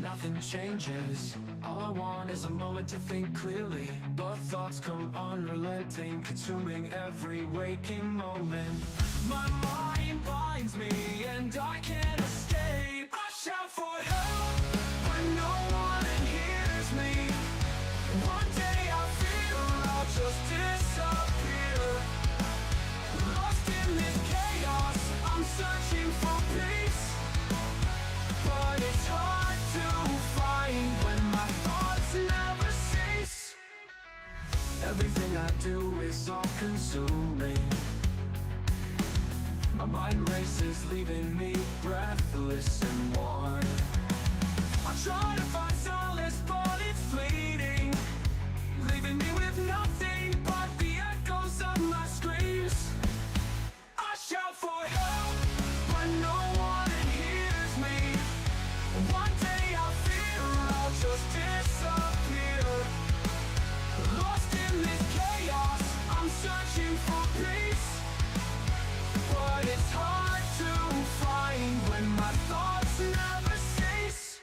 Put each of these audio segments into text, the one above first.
Nothing changes. All I want is a moment to think clearly, but thoughts come unrelenting, consuming every waking moment. My mind binds me and I can't escape. I shout for help when no one hears me. One day I feel I'll just disappear. Lost in this chaos, I'm searching for peace, but it's hard to find when my thoughts never cease. Everything I do is all consuming. My mind races, leaving me breathless and worn. I try to find solace, but it's fleeting, leaving me with nothing but the echoes of my screams. I shout for help, but no one hears me. One day I feel I'll just disappear. Lost in this chaos, I'm searching for peace, but it's hard to find when my thoughts never cease.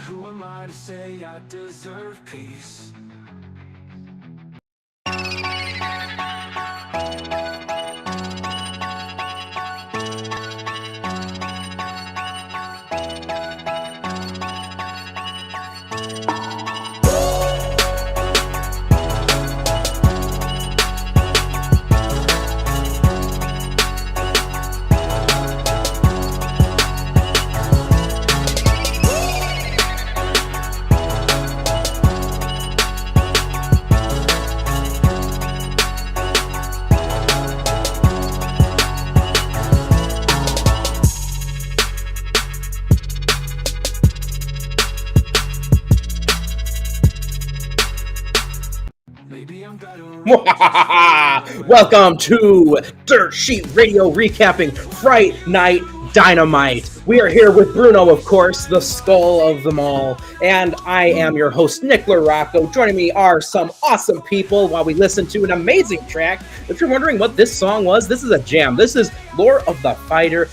Who am I to say I deserve peace? Welcome to Dirt Sheet Radio recapping Fright Night Dynamite. We are here with Bruno, of course, the skull of them all, and I am your host, Nick LaRocco. Joining me are some awesome people while we listen to an amazing track. If you're wondering what this song was, this is a jam. This is Lore of the Fighter,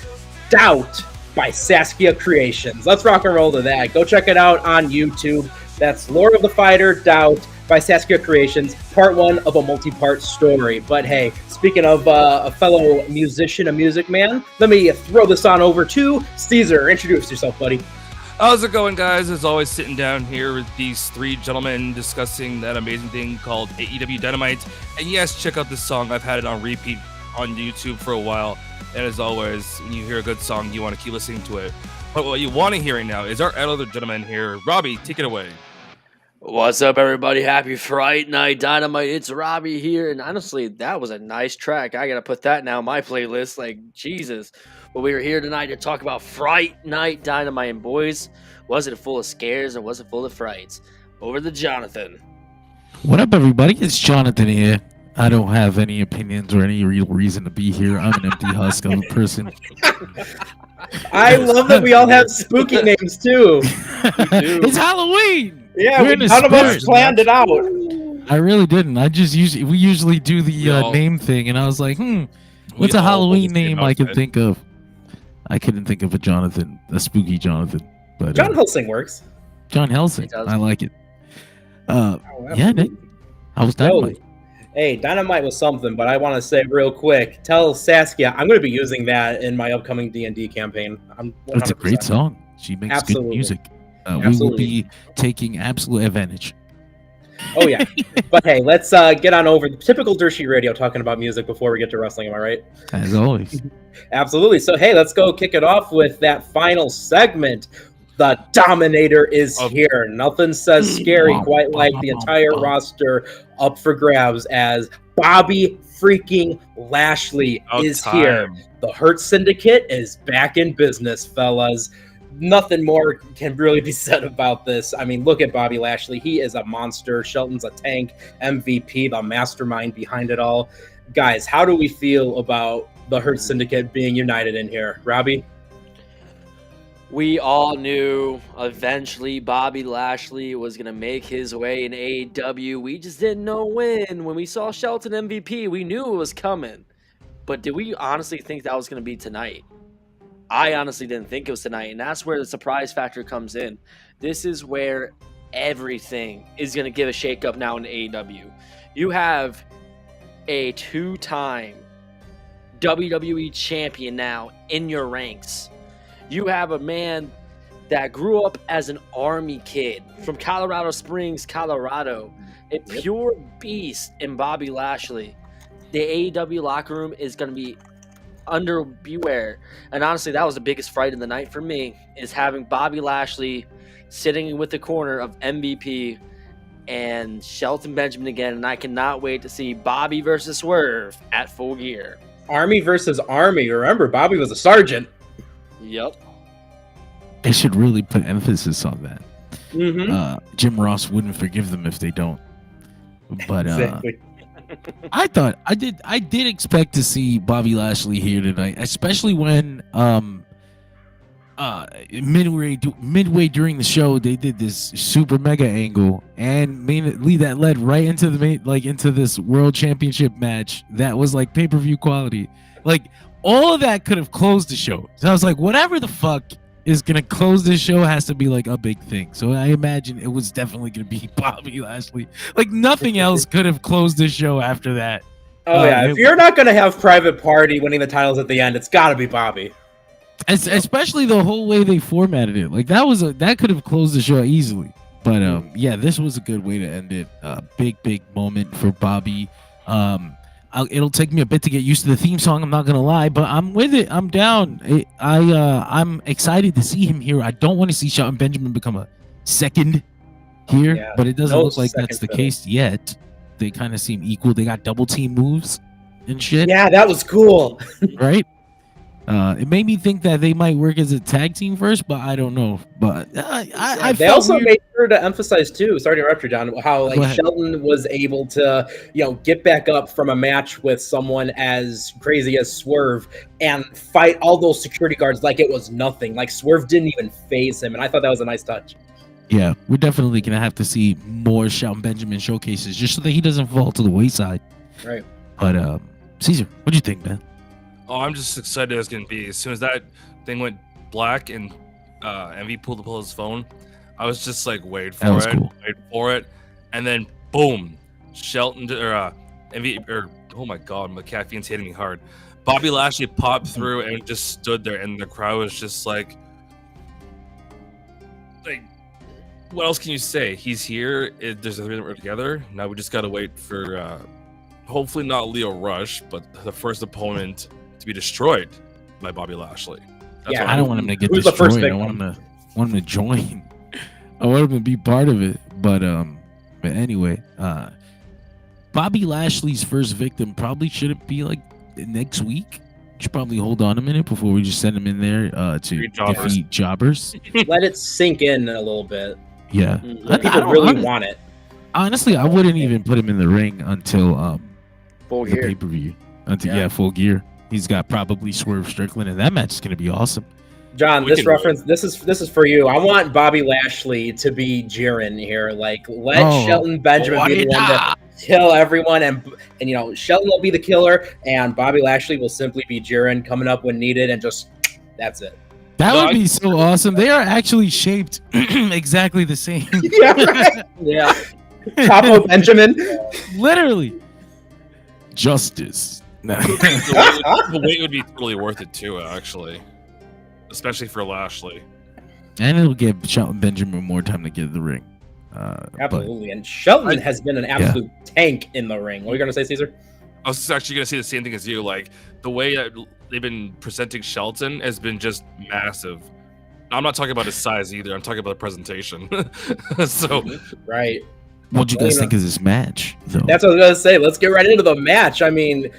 Doubt by Saskia Creations. Let's rock and roll to that. Go check it out on YouTube. That's Lore of the Fighter, Doubt by Saskia Creations, part one of a multi-part story. But hey, speaking of a fellow musician, a music man, let me throw this on over to Caesar. Introduce yourself, buddy. How's it going, guys? As always, sitting down here with these three gentlemen discussing that amazing thing called AEW Dynamite. And yes, check out this song. I've had it on repeat on YouTube for a while. And as always, when you hear a good song, you want to keep listening to it. But what you want to hear right now is our other gentleman here. Robbie, take it away. What's up, everybody? Happy Fright Night Dynamite. It's Robbie here, and honestly, that was a nice track. I gotta put that now on my playlist. Like, Jesus. But we are here tonight to talk about Fright Night Dynamite, and boys, was it full of scares or was it full of frights? Over to Jonathan. What up, everybody? It's Jonathan here. I don't have any opinions or any real reason to be here. I'm an empty husk of a person. I love that we all have spooky names, too. It's Halloween! Yeah, none of us planned it out. I really didn't. We usually do the name thing, and I was like, what's a Halloween name I can think of? I couldn't think of a spooky Jonathan. But John Helsing works. John Helsing, I like it. Yeah, Nick, how was Dynamite? Hey, Dynamite was something, but I want to say real quick, tell Saskia I'm going to be using that in my upcoming D&D campaign. It's a great song. She makes good music. We will be taking absolute advantage. Oh, yeah. But hey, let's get on over the typical Dirt Sheet Radio talking about music before we get to wrestling. Am I right? As always. Absolutely. So, hey, let's go kick it off with that final segment. The Dominator is here. Nothing says scary quite like the entire roster up for grabs as Bobby freaking Lashley is here. The Hurt Syndicate is back in business, fellas. Nothing more can really be said about this. I mean, look at Bobby Lashley. He is a monster. Shelton's a tank, MVP, the mastermind behind it all. guys, how do we feel about the Hurt Syndicate being united in here? Robbie? We all knew eventually Bobby Lashley was going to make his way in AEW. We just didn't know when. When we saw Shelton MVP, we knew it was coming. But did we honestly think that was going to be tonight? I honestly didn't think it was tonight, and that's where the surprise factor comes in. This is where everything is going to give a shakeup now in AEW. You have a 2-time WWE champion now in your ranks. You have a man that grew up as an Army kid from Colorado Springs, Colorado, a pure beast in Bobby Lashley. The AEW locker room is going to be under beware. And honestly, that was the biggest fright of the night for me, is having Bobby Lashley sitting with the corner of MVP and Shelton Benjamin again. And I cannot wait to see Bobby versus Swerve at Full Gear. Army versus Army. Remember, Bobby was a sergeant. Yep. They should really put emphasis on that. Mm-hmm. Jim Ross wouldn't forgive them if they don't. But Exactly. I did expect to see Bobby Lashley here tonight, especially when midway during the show they did this super mega angle and mainly that led right into into this world championship match that was like pay-per-view quality. Like all of that could have closed the show. So I was like, whatever the fuck is gonna close this show has to be like a big thing. So I imagine it was definitely gonna be Bobby Lashley. Like nothing else could have closed this show after that. Oh yeah, if you're not gonna have Private Party winning the titles at the end, it's gotta be Bobby. Especially the whole way they formatted it. Like that could have closed the show easily. But yeah, this was a good way to end it. Big moment for Bobby. It'll take me a bit to get used to the theme song, I'm not gonna lie, but I'm with it. I'm down. I'm excited to see him here. I don't want to see Shelton Benjamin become a second here, but it doesn't look like that's the case yet. They kind of seem equal. They got double team moves and shit. Yeah, that was cool. Right? It made me think that they might work as a tag team first, but I don't know. But they also made sure to emphasize too. Sorry to interrupt you, John. How like Shelton was able to, get back up from a match with someone as crazy as Swerve and fight all those security guards like it was nothing. Like Swerve didn't even phase him, and I thought that was a nice touch. Yeah, we're definitely gonna have to see more Shelton Benjamin showcases just so that he doesn't fall to the wayside. Right. But Caesar, what do you think, man? Oh, I'm just excited as can be. As soon as that thing went black and MV pulled his phone, I was just like, wait for it. And then boom, Shelton or MV or oh my god, my caffeine's hitting me hard. Bobby Lashley popped through and just stood there, and the crowd was just like, what else can you say? He's here. There's a reason we're together. Now we just gotta wait for hopefully not Leo Rush, but the first opponent to be destroyed by Bobby Lashley. I don't want him to get destroyed. I want him to join. I want him to be part of it. But anyway, Bobby Lashley's first victim probably shouldn't be like next week. Should probably hold on a minute before we just send him in there to defeat jobbers. Let it sink in a little bit. Yeah, people really want it. Honestly, I wouldn't even put him in the ring until Full the Gear. pay-per-view. Full Gear. He's got probably Swerve Strickland, and that match is going to be awesome. John, this is for you. I want Bobby Lashley to be Jiren here. Like, let Shelton Benjamin be the one to kill everyone, and Shelton will be the killer, and Bobby Lashley will simply be Jiren coming up when needed, and just that's it. That would be so awesome. They are actually shaped exactly the same. Yeah, right. Yeah. Capo Benjamin. Literally. Justice. The wait would be totally worth it too, actually, especially for Lashley. And it'll give Shelton Benjamin more time to get in the ring. Absolutely, and Shelton has been an absolute tank in the ring. What are you gonna say, Caesar? I was actually gonna say the same thing as you. Like the way that they've been presenting Shelton has been just massive. I'm not talking about his size either. I'm talking about the presentation. So right. What do you guys think of this match, though? That's what I was going to say. Let's get right into the match. I mean,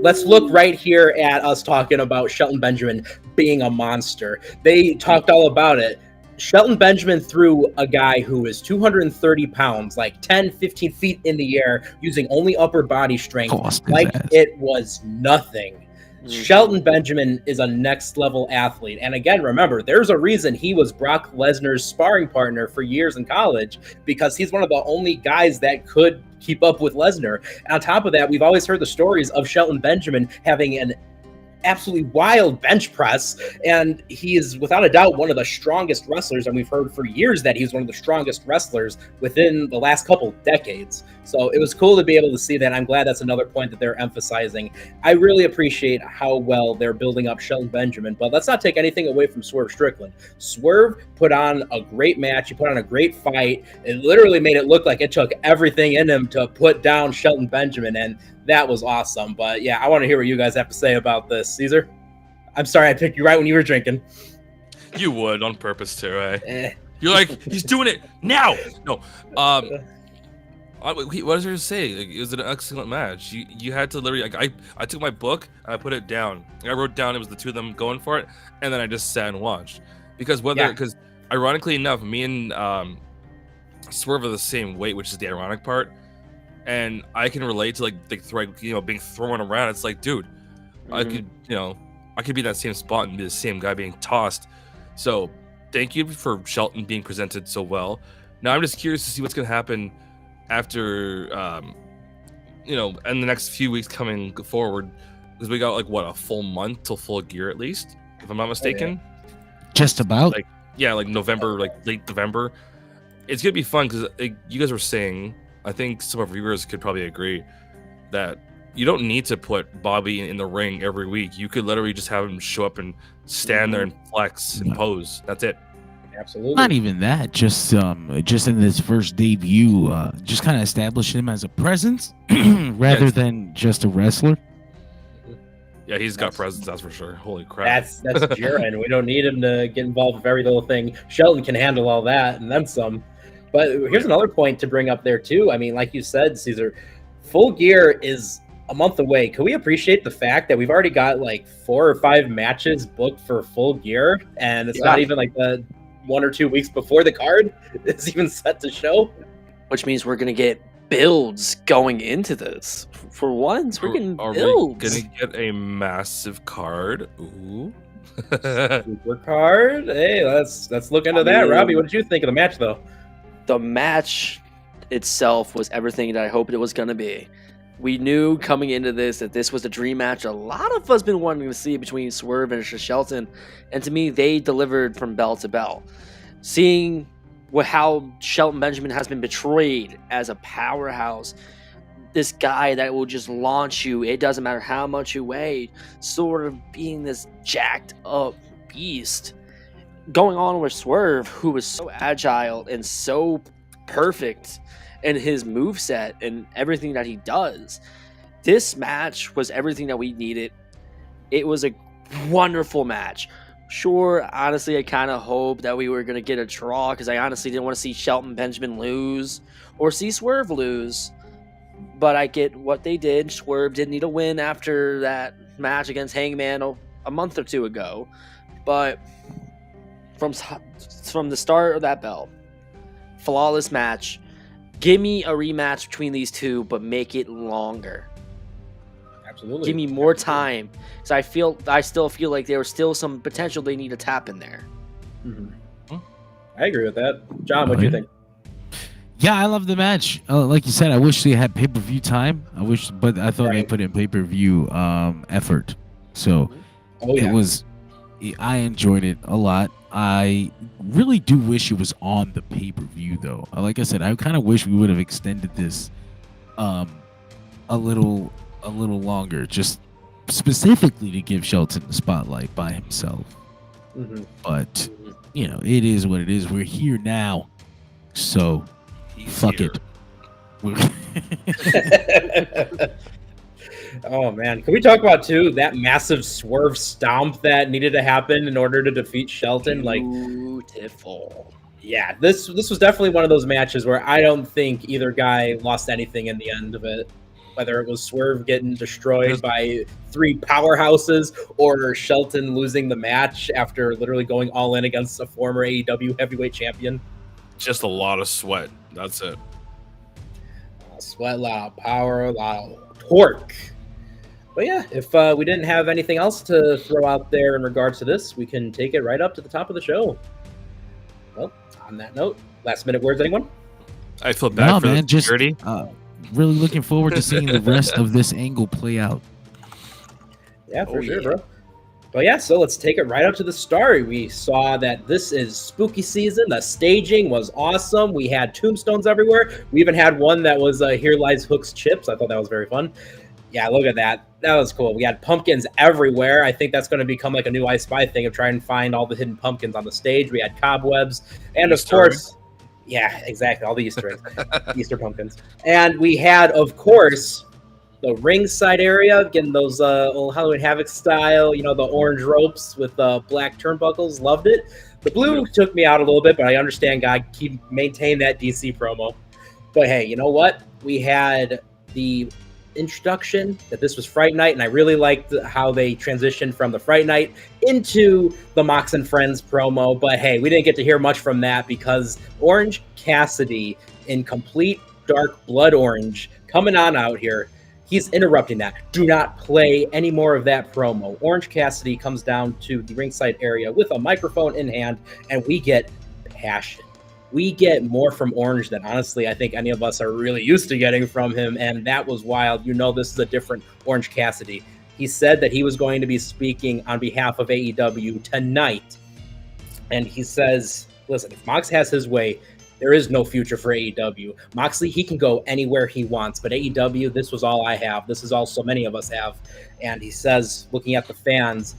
let's look right here at us talking about Shelton Benjamin being a monster. They talked all about it. Shelton Benjamin threw a guy who is 230 pounds, like 10, 15 feet in the air, using only upper body strength, Tossed his like ass. it was nothing. Shelton Benjamin is a next level athlete. And again, remember, there's a reason he was Brock Lesnar's sparring partner for years in college, because he's one of the only guys that could keep up with Lesnar. And on top of that, we've always heard the stories of Shelton Benjamin having an absolutely wild bench press, and he is without a doubt one of the strongest wrestlers, and we've heard for years that he's one of the strongest wrestlers within the last couple decades. So it was cool to be able to see that. I'm glad that's another point that they're emphasizing. I really appreciate how well they're building up Shelton Benjamin, but let's not take anything away from Swerve Strickland. Swerve put on a great match. He put on a great fight. It literally made it look like it took everything in him to put down Shelton Benjamin, and that was awesome. But yeah, I want to hear what you guys have to say about this. Caesar? I'm sorry I picked you right when you were drinking. You would on purpose too, right? You're like, he's doing it now. No, what was there to say? Like, it was an excellent match. You had to literally, like, I took my book and I put it down. I wrote down it was the two of them going for it, and then I just sat and watched. Because ironically enough, me and Swerve are the same weight, which is the ironic part. And I can relate to like being thrown around. It's like, dude, I could be in that same spot and be the same guy being tossed. So thank you for Shelton being presented so well. Now I'm just curious to see what's gonna happen after in the next few weeks coming forward, because we got like a full month till Full Gear at least, if I'm not mistaken. Just about. Like November, like late November. It's gonna be fun because you guys were saying, I think some of our viewers could probably agree that you don't need to put Bobby in the ring every week. You could literally just have him show up and stand there and flex and pose. That's it. Absolutely. Not even that. Just in this first debut, just kind of establish him as a presence rather than just a wrestler. Yeah, he's got presence, that's for sure. Holy crap. That's Jiren. We don't need him to get involved with every little thing. Shelton can handle all that and then some. But here's another point to bring up there too. I mean, like you said, Caesar, Full Gear is a month away. Can we appreciate the fact that we've already got like 4 or 5 matches booked for Full Gear, and it's not even like the 1 or 2 weeks before the card is even set to show? Which means we're gonna get builds going into this. For once, we're getting builds. Are we gonna get a massive card? Ooh. Super card? Hey, let's look into that. Robbie, what did you think of the match though? The match itself was everything that I hoped it was going to be. We knew coming into this that this was a dream match a lot of us been wanting to see between Swerve and Shelton, and to me, they delivered from bell to bell. Seeing how Shelton Benjamin has been betrayed as a powerhouse, this guy that will just launch you, it doesn't matter how much you weigh, sort of being this jacked up beast. Going on with Swerve, who was so agile and so perfect in his moveset and everything that he does. This match was everything that we needed. It was a wonderful match. Sure, honestly, I kind of hoped that we were going to get a draw, because I honestly didn't want to see Shelton Benjamin lose or see Swerve lose. But I get what they did. Swerve did need a win after that match against Hangman a month or two ago. But from the start of that bell, flawless match. Give me a rematch between these two, but make it longer. Absolutely. Give me more time, because I still feel like there was still some potential they need to tap in there. Mm-hmm. I agree with that. John, what do you think? Yeah, I love the match. Like you said, I wish they had pay-per-view time. But I thought they put in pay-per-view effort. So it was. I enjoyed it a lot. I really do wish it was on the pay-per-view, though. Like I said, I kind of wish we would have extended this a little longer, just specifically to give Shelton the spotlight by himself. Mm-hmm. But it is what it is. We're here now, so fuck it. Oh man, can we talk about too that massive Swerve stomp that needed to happen in order to defeat Shelton? Beautiful. Yeah, this was definitely one of those matches where I don't think either guy lost anything in the end of it. whether it was Swerve getting destroyed by 3 powerhouses or Shelton losing the match after literally going all in against a former AEW heavyweight champion. Just a lot of sweat. That's it. Sweat, a lot of power, a lot of torque. But yeah, if we didn't have anything else to throw out there in regards to this, we can take it right up to the top of the show. Well, on that note, last minute words, anyone? I feel bad for the just security. really looking forward to seeing the rest of this angle play out. Yeah, for sure, bro. But yeah, so let's take it right up to the start. We saw that this is spooky season. The staging was awesome. We had tombstones everywhere. We even had one that was Here Lies Hook's Chips. I thought that was very fun. Yeah, look at that. That was cool. We had pumpkins everywhere. I think that's going to become like a new I Spy thing of trying to find all the hidden pumpkins on the stage. We had cobwebs. And of course, yeah, exactly. All the Easter eggs, Easter pumpkins. And we had, of course, the ringside area, getting those old Halloween Havoc style, the orange ropes with black turnbuckles. Loved it. The blue took me out a little bit, but I understand God maintain that DC promo. But hey, you know what? We had the introduction that this was Fright Night, and I really liked how they transitioned from the Fright Night into the Mox and Friends promo. But hey, we didn't get to hear much from that because Orange Cassidy in complete dark blood orange coming on out here. He's interrupting that. Do not play any more of that promo. Orange Cassidy comes down to the ringside area with a microphone in hand, and we get passion. We get more from Orange than honestly I think any of us are really used to getting from him, and that was wild. This is a different Orange Cassidy. He said that he was going to be speaking on behalf of AEW tonight, and he says, listen, if Mox has his way, there is no future for AEW. Moxley, he can go anywhere he wants, but AEW, this was all I have. This is all so many of us have. And he says, looking at the fans,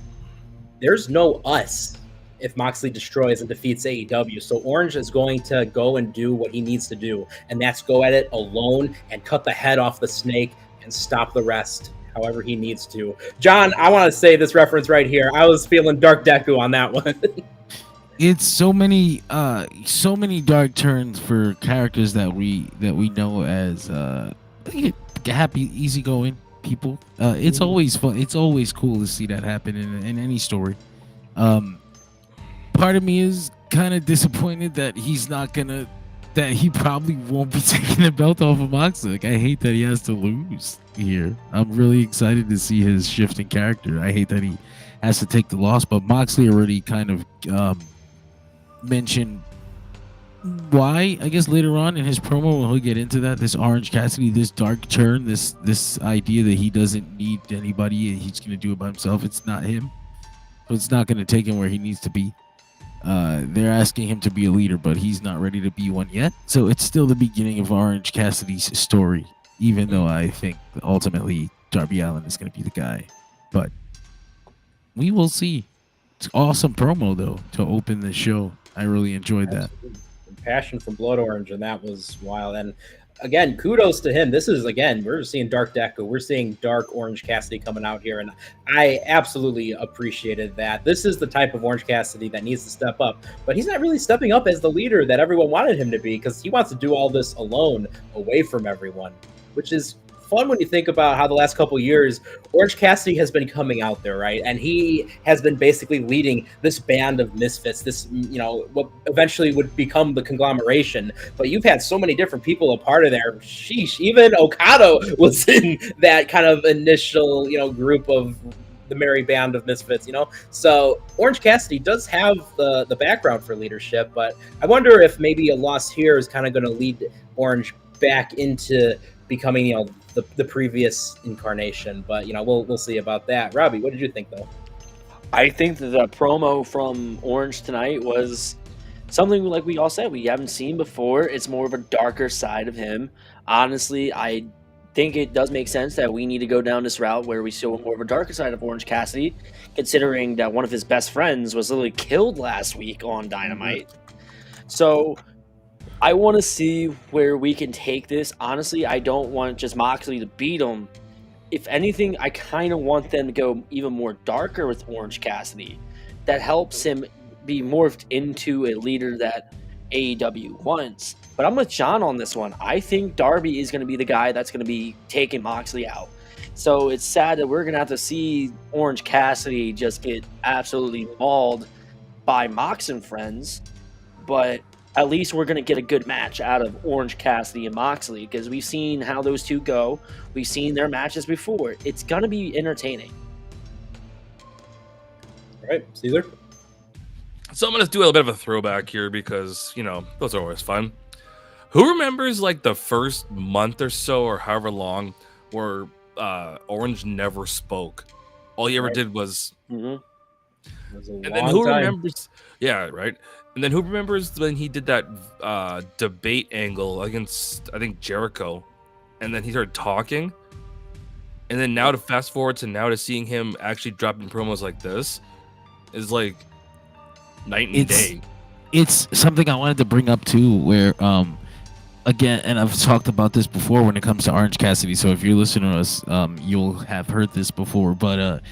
there's no us if Moxley destroys and defeats AEW. So Orange is going to go and do what he needs to do, and that's go at it alone and cut the head off the snake and stop the rest however he needs to. John, I want to say this reference right here. I was feeling Dark Deku on that one. It's so many dark turns for characters that we know as happy, easygoing people. It's always fun. It's always cool to see that happen in any story. Part of me is kind of disappointed that he probably won't be taking the belt off of Moxley. Like, I hate that he has to lose here. I'm really excited to see his shift in character. I hate that he has to take the loss, but Moxley already kind of mentioned why, I guess, later on in his promo when he'll get into that. This Orange Cassidy, this dark turn, this idea that he doesn't need anybody and he's going to do it by himself. It's not him. So it's not going to take him where he needs to be. They're asking him to be a leader, but he's not ready to be one yet. So it's still the beginning of Orange Cassidy's story, even though I think ultimately Darby Allin is going to be the guy. But we will see. It's awesome promo, though, to open the show. I really enjoyed that. Passion from Blood Orange, and that was wild. And again, kudos to him. This is, again, we're seeing Dark Deku. We're seeing Dark Orange Cassidy coming out here, and I absolutely appreciated that. This is the type of Orange Cassidy that needs to step up, but he's not really stepping up as the leader that everyone wanted him to be because he wants to do all this alone, away from everyone, which is fun when you think about how the last couple years Orange Cassidy has been coming out there, right? And he has been basically leading this band of misfits, this, what eventually would become the conglomeration. But you've had so many different people a part of there. Sheesh, even Okada was in that kind of initial, group of the merry band of misfits, So Orange Cassidy does have the background for leadership, but I wonder if maybe a loss here is kind of going to lead Orange back into becoming, the previous incarnation, but we'll see about that. Robbie, what did you think though? I think that the promo from Orange tonight was something like we all said we haven't seen before. It's more of a darker side of him. Honestly, I think it does make sense that we need to go down this route where we show more of a darker side of Orange Cassidy, considering that one of his best friends was literally killed last week on Dynamite. So I want to see where we can take this. Honestly, I don't want just Moxley to beat him. If anything, I kind of want them to go even more darker with Orange Cassidy. That helps him be morphed into a leader that AEW wants. But I'm with John on this one. I think Darby is going to be the guy that's going to be taking Moxley out. So it's sad that we're going to have to see Orange Cassidy just get absolutely mauled by Mox and friends. But at least we're going to get a good match out of Orange Cassidy and Moxley, because we've seen how those two go. We've seen their matches before. It's going to be entertaining. All right, Caesar? So I'm going to do a little bit of a throwback here because, those are always fun. Who remembers like the first month or so or however long where Orange never spoke? All he ever did was... Mm-hmm. And then who remembers... Yeah, right? And then who remembers when he did that debate angle against, I think, Jericho? And then he started talking. And then now to fast forward to now to seeing him actually dropping promos like this is like night and day. It's something I wanted to bring up too, where again, and I've talked about this before when it comes to Orange Cassidy. So if you're listening to us, you'll have heard this before. But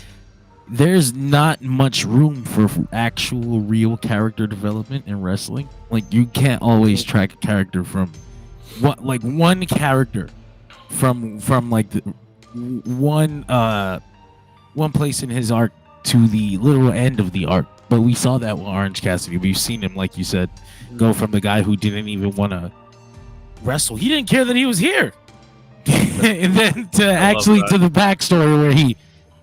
there's not much room for actual real character development in wrestling. Like, you can't always track a character from one character from like the one place in his arc to the literal end of the arc. But we saw that with Orange Cassidy. We've seen him, like you said, go from the guy who didn't even want to wrestle. He didn't care that he was here. And then to the backstory where he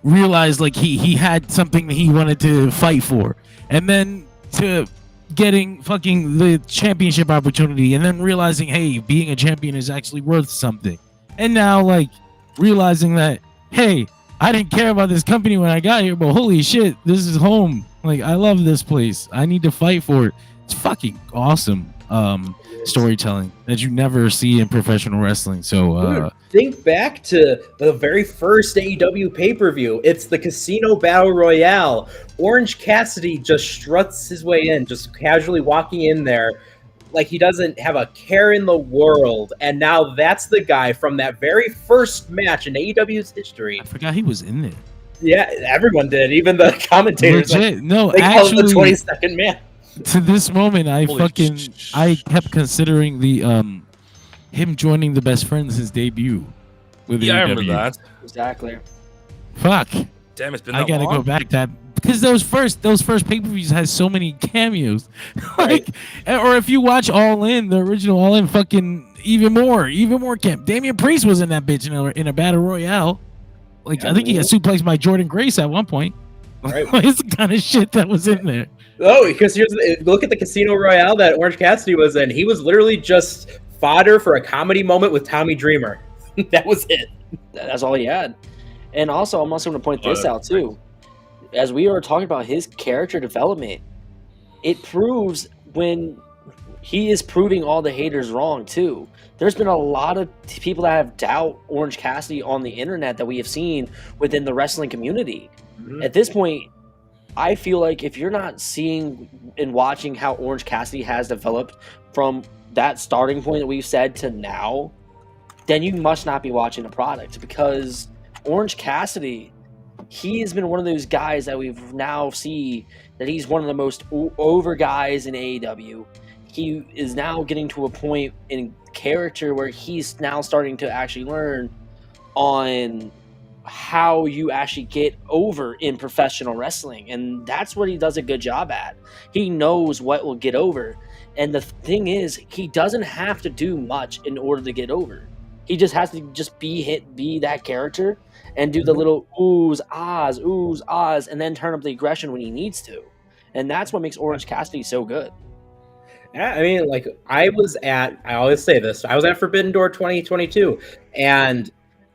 realized like he had something that he wanted to fight for, and then to getting fucking the championship opportunity, and then realizing, hey, being a champion is actually worth something, and now like realizing that, hey, I didn't care about this company when I got here, but holy shit, this is home. Like, I love this place. I need to fight for it. It's fucking awesome storytelling that you never see in professional wrestling. So think back to the very first AEW pay-per-view. It's the Casino Battle Royale. Orange Cassidy just struts his way in, just casually walking in there like he doesn't have a care in the world. And now that's the guy from that very first match in AEW's history. I forgot he was in there. Yeah, everyone did. Even the commentators. Legit. Like, no, they actually, call it the 22nd man. To this moment, I kept considering the him joining the Best Friends his debut with AEW. I remember that. Exactly. Fuck. Damn, it's been I that gotta long. go back that because those first pay-per-views has so many cameos. Like, or if you watch All In, the original All In, fucking even more camp. Damian Priest was in that bitch in a battle royale. Like, I think he got suplexed by Jordan Grace at one point. Right. It's the kind of shit that was in there. Oh, because look at the Casino Royale that Orange Cassidy was in. He was literally just fodder for a comedy moment with Tommy Dreamer. That was it. That's all he had. And also, I'm also going to point this out too. As we were talking about his character development, it proves when he is proving all the haters wrong too. There's been a lot of people that have doubt Orange Cassidy on the internet that we have seen within the wrestling community. Mm-hmm. At this point, I feel like if you're not seeing and watching how Orange Cassidy has developed from that starting point that we've said to now, then you must not be watching the product, because Orange Cassidy, he has been one of those guys that we've now see that he's one of the most over guys in AEW. He is now getting to a point in character where he's now starting to actually learn on how you actually get over in professional wrestling, and that's what he does a good job at. He knows what will get over, and the thing is, he doesn't have to do much in order to get over. He just has to just be that character and do the little oohs, ahs, and then turn up the aggression when he needs to. And that's what makes Orange Cassidy so good. Yeah, I mean, like, I always say this, I was at Forbidden Door 2022, and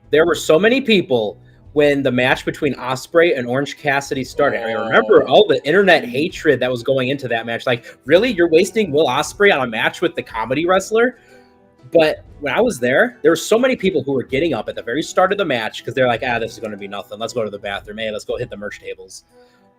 there were so many people when the match between Ospreay and Orange Cassidy started. I remember all the internet hatred that was going into that match. Like, really? You're wasting Will Ospreay on a match with the comedy wrestler? But when I was there were so many people who were getting up at the very start of the match because they're like, this is going to be nothing. Let's go to the bathroom. Hey, let's go hit the merch tables.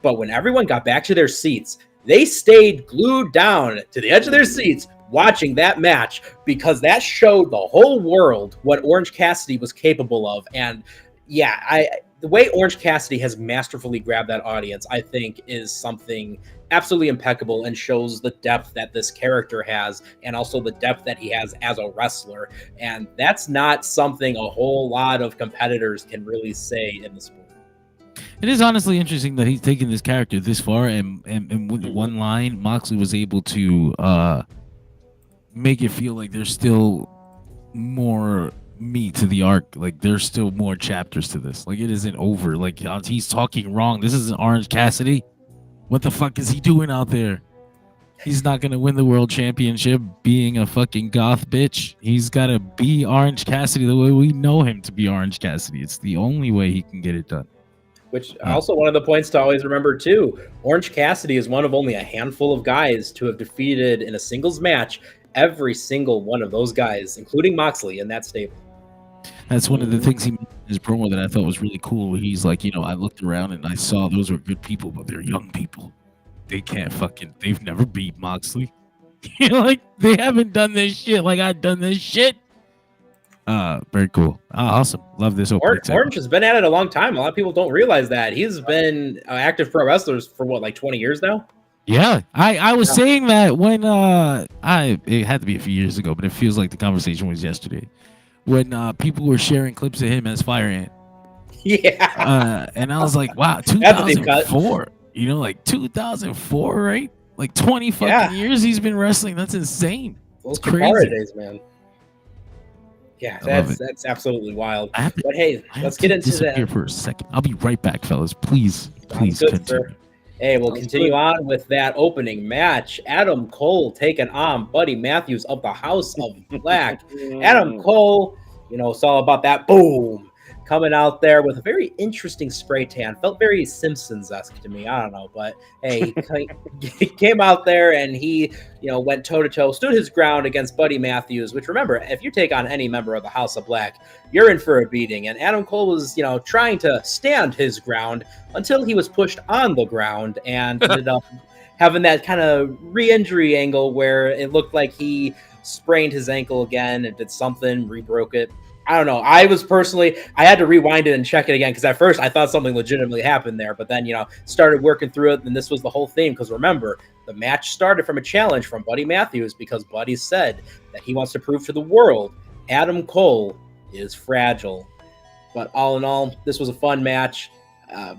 But when everyone got back to their seats, they stayed glued down to the edge of their seats watching that match, because that showed the whole world what Orange Cassidy was capable of. And yeah, the way Orange Cassidy has masterfully grabbed that audience, I think, is something absolutely impeccable and shows the depth that this character has and also the depth that he has as a wrestler. And that's not something a whole lot of competitors can really say in the sport. It is honestly interesting that he's taken this character this far, and with one line, Moxley was able to make it feel like there's still more meat to the arc. Like there's still more chapters to this. Like it isn't over. Like he's talking wrong. This isn't Orange Cassidy. What the fuck is he doing out there? He's not gonna win the world championship being a fucking goth bitch. He's gotta be Orange Cassidy the way we know him to be Orange Cassidy. It's the only way he can get it done. Which also one of the points to always remember too, Orange Cassidy is one of only a handful of guys to have defeated in a singles match every single one of those guys, including Moxley in that stable. That's one of the things he made in his promo that I thought was really cool. He's like, I looked around and I saw those were good people, but they're young people. They've never beat Moxley. Like they haven't done this shit like I've done this shit. Very cool. Awesome. Love this opening. Orange has been at it a long time. A lot of people don't realize that. He's been active pro wrestlers for what, like 20 years now? Yeah. I was saying that when it had to be a few years ago, but it feels like the conversation was yesterday. When people were sharing clips of him as Fire Ant. Yeah. And I was like, wow, 2004. Like 2004, right? Like 20 fucking years he's been wrestling. That's insane. Those it's crazy. Days, man. Yeah, that's absolutely wild. But hey, let's get into that. Here for a second. I'll be right back, fellas. Please continue. Sir. Hey, we'll continue on with that opening match. Adam Cole taking on Buddy Matthews of the House of Black. Adam Cole, it's all about that boom. Coming out there with a very interesting spray tan. Felt very Simpsons-esque to me. I don't know. But, hey, he came out there and he, went toe-to-toe, stood his ground against Buddy Matthews, which, remember, if you take on any member of the House of Black, you're in for a beating. And Adam Cole was, trying to stand his ground until he was pushed on the ground and ended up having that kind of re-injury angle where it looked like he sprained his ankle again and did something, re-broke it. I don't know. I had to rewind it and check it again because at first I thought something legitimately happened there, but then, started working through it, and this was the whole theme because remember, the match started from a challenge from Buddy Matthews because Buddy said that he wants to prove to the world Adam Cole is fragile. But all in all, this was a fun match.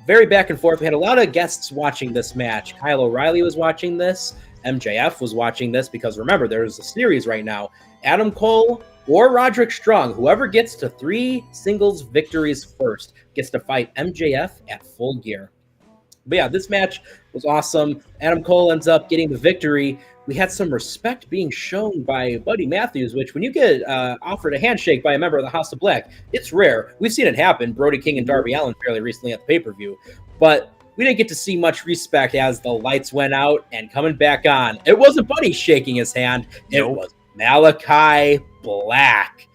Very back and forth. We had a lot of guests watching this match. Kyle O'Reilly was watching this. MJF was watching this because remember, there's a series right now. Adam Cole or Roderick Strong, whoever gets to 3 singles victories first, gets to fight MJF at Full Gear. But yeah, this match was awesome. Adam Cole ends up getting the victory. We had some respect being shown by Buddy Matthews, which when you get offered a handshake by a member of the House of Black, it's rare. We've seen it happen. Brody King and Darby Allin fairly recently at the pay-per-view. But we didn't get to see much respect as the lights went out and coming back on. It wasn't Buddy shaking his hand. It was Malachi Black.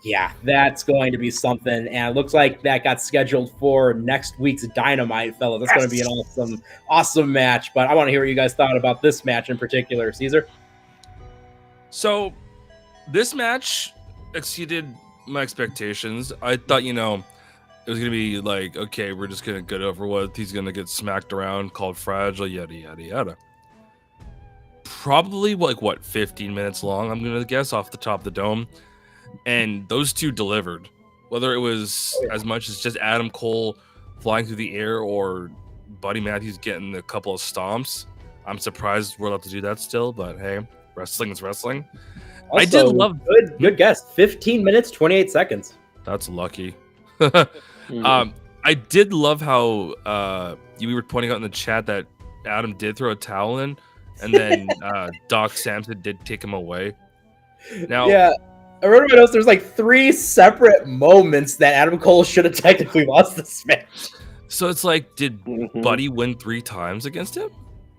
Yeah, that's going to be something. And it looks like that got scheduled for next week's Dynamite, fellas. That's going to be an awesome match. But I want to hear what you guys thought about this match in particular. Caesar? So, this match exceeded my expectations. I thought, it was going to be like, okay, we're just going to get over with. He's going to get smacked around, called fragile, yada, yada, yada. Probably 15 minutes long, I'm gonna guess off the top of the dome, and those two delivered. Whether it was as much as just Adam Cole flying through the air or Buddy Matthews getting a couple of stomps, I'm surprised we're allowed to do that still. But hey, wrestling is wrestling. Also, I did love good guess. 15 minutes 28 seconds. That's lucky. I did love how you were pointing out in the chat that Adam did throw a towel in. And then Doc Samson did take him away. Now, yeah, I wrote in my notes. There's 3 separate moments that Adam Cole should have technically lost this match. So it's like, did Buddy win 3 times against him?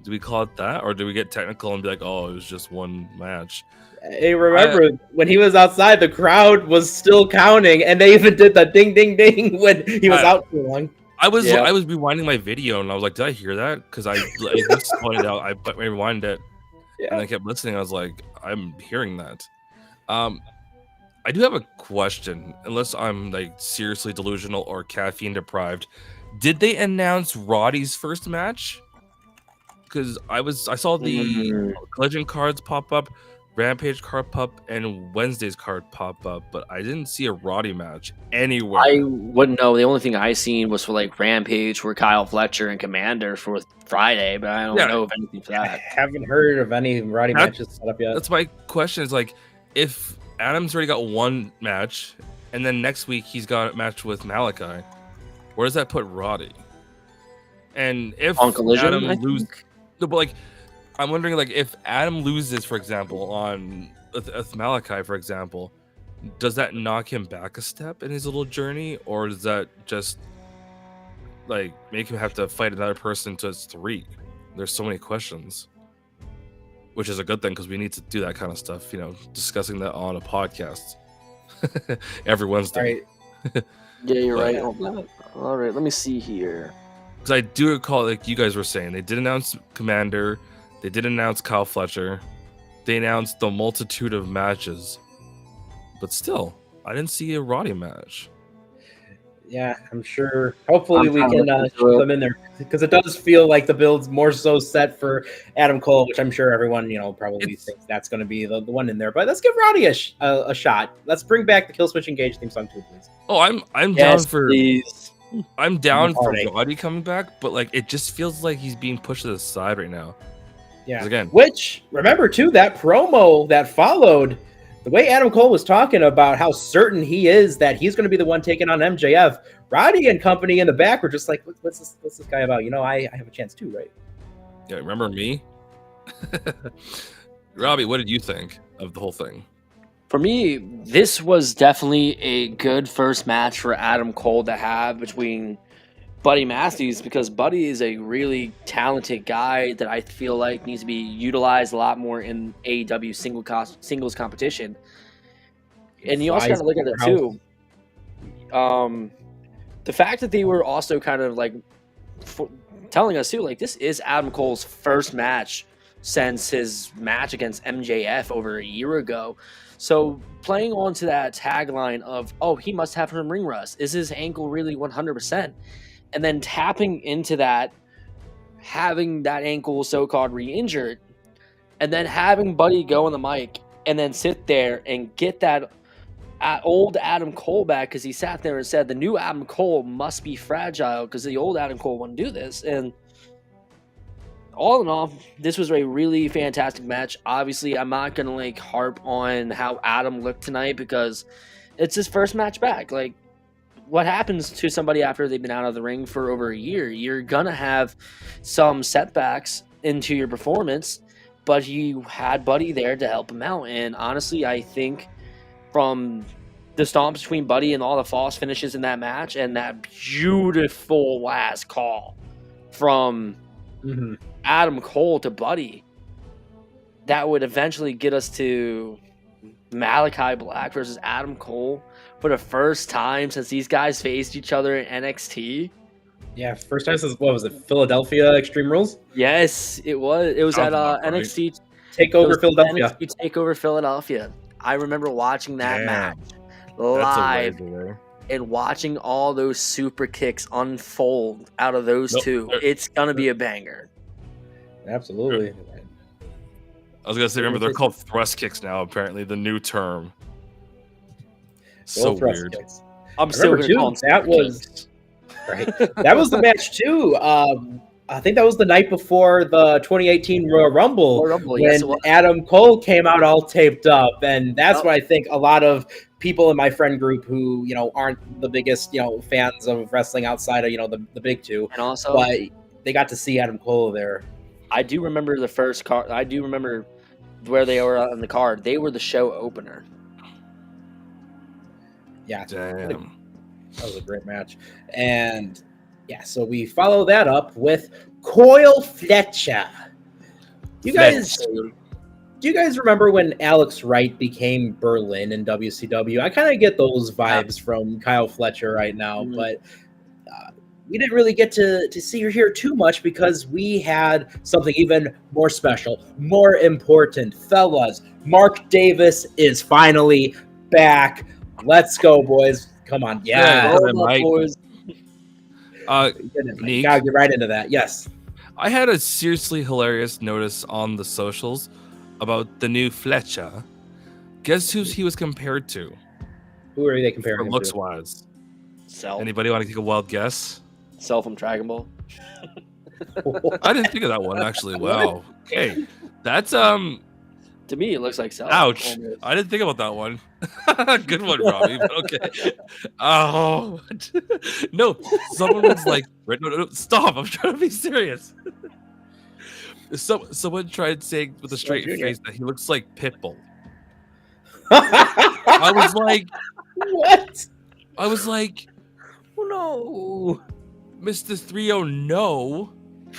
Do we call it that, or do we get technical and be like, oh, it was just one match? Hey, remember when he was outside, the crowd was still counting, and they even did the ding, ding, ding when he was out too long. I was rewinding my video and I was like, did I hear that? Because I just pointed out, I rewind it and I kept listening. I was like, I'm hearing that. I do have a question, unless I'm seriously delusional or caffeine deprived. Did they announce Roddy's first match? because I saw the Mm. Collision cards pop up, Rampage card pop, and Wednesday's card pop up, but I didn't see a Roddy match anywhere. I wouldn't know. The only thing I seen was for like Rampage for Kyle Fletcher and Commander for Friday, but I don't know of anything for I that. haven't heard of any Roddy matches set up yet. That's my question. Is like, if Adam's already got one match, and then next week he's got a match with Malachi, where does that put Roddy? And if On Collision, Adam I loses, think? no, but like, I'm wondering, like, if Adam loses, for example, on with Malachi, for example, does that knock him back a step in his little journey, or does that just like make him have to fight another person to 3? There's so many questions, which is a good thing because we need to do that kind of stuff, discussing that on a podcast every Wednesday. Right. Yeah, you're But- right. All right, let me see here. Because I do recall, like you guys were saying, they did announce Commander, they did announce Kyle Fletcher, they announced the multitude of matches, but still, I didn't see a Roddy match. Yeah, I'm sure. Hopefully, I'm we trying to can look into shoot it. them in there because it does feel like the build's more so set for Adam Cole, which I'm sure everyone, probably thinks that's going to be the one in there. But let's give Roddy a shot. Let's bring back the Killswitch Engage theme song too, please. Oh, I'm Yes, down for please. I'm down for Heartache. Roddy coming back, but like it just feels like he's being pushed to the side right now. Yeah. 'Cause again, Which, remember too, that promo that followed, the way Adam Cole was talking about how certain he is that he's going to be the one taking on MJF, Roddy and company in the back were just like, what's this guy about? I have a chance too, right? yeah, remember me? Robbie, what did you think of the whole thing? For me, this was definitely a good first match for Adam Cole to have between Buddy Matthews, because Buddy is a really talented guy that I feel like needs to be utilized a lot more in AEW singles competition. And you also got to look at it too. The fact that they were also kind of like telling us too, like this is Adam Cole's first match since his match against MJF over a year ago. So playing on to that tagline of, oh, he must have some ring rust. Is his ankle really 100%? And then tapping into that, having that ankle so-called re-injured, and then having Buddy go on the mic and then sit there and get that old Adam Cole back, because he sat there and said the new Adam Cole must be fragile because the old Adam Cole wouldn't do this. And all in all, this was a really fantastic match. Obviously, I'm not going to harp on how Adam looked tonight because it's his first match back. Like, what happens to somebody after they've been out of the ring for over a year? You're going to have some setbacks into your performance, but you had Buddy there to help him out. And honestly, I think from the stomps between Buddy and all the false finishes in that match and that beautiful last call from Adam Cole to Buddy, that would eventually get us to Malachi Black versus Adam Cole for the first time since these guys faced each other in NXT. Yeah, first time since, what was it, Philadelphia Extreme Rules? Yes, it was. It was at Sounds about right. NXT Takeover Philadelphia. NXT Takeover Philadelphia. I remember watching that Damn. match That's a live ways away. and watching all those super kicks unfold out of those Nope. two. It's gonna be a banger. Absolutely. I was gonna say, remember they're called thrust kicks now. Apparently, the new term. So Both thrust weird. kicks. I'm I still remember gonna call too, them that super was kicks. right. That was the match too. I think that was the night before the 2018 Royal Rumble, Royal Rumble, when yes, it was. Adam Cole came out all taped up, and that's Yep. what I think a lot of people in my friend group who aren't the biggest fans of wrestling outside of the big two, And also, but they got to see Adam Cole there. I do remember the first card. I do remember where they were on the card. They were the show opener. Yeah, Damn. that was a great match. And yeah, so we follow that up with Coil Fletcher. Do you guys remember when Alex Wright became Berlin in WCW? I kind of get those vibes from Kyle Fletcher right now, Mhm. but we didn't really get to see or hear too much because we had something even more special, more important. Fellas, Mark Davis is finally back. Let's go, boys. Come on. Yeah. Yeah, Roll up, Mike. boys. Neek, Gotta get right into that. Yes. I had a seriously hilarious notice on the socials about the new Fletcher. Guess who he was compared to? Who are they comparing For him looks to? wise. Self. Anybody want to take a wild guess? Self from Dragon Ball. I didn't think of that one actually. Wow. Okay. That's To me, it looks like Self. ouch. almost. I didn't think about that one. Good one, Robbie. But okay. Oh no. Someone was like, no, stop. I'm trying to be serious. Someone tried saying with a straight Junior. face that he looks like Pitbull. I was like, What? I was like, Oh no. Mr. 30, no. Was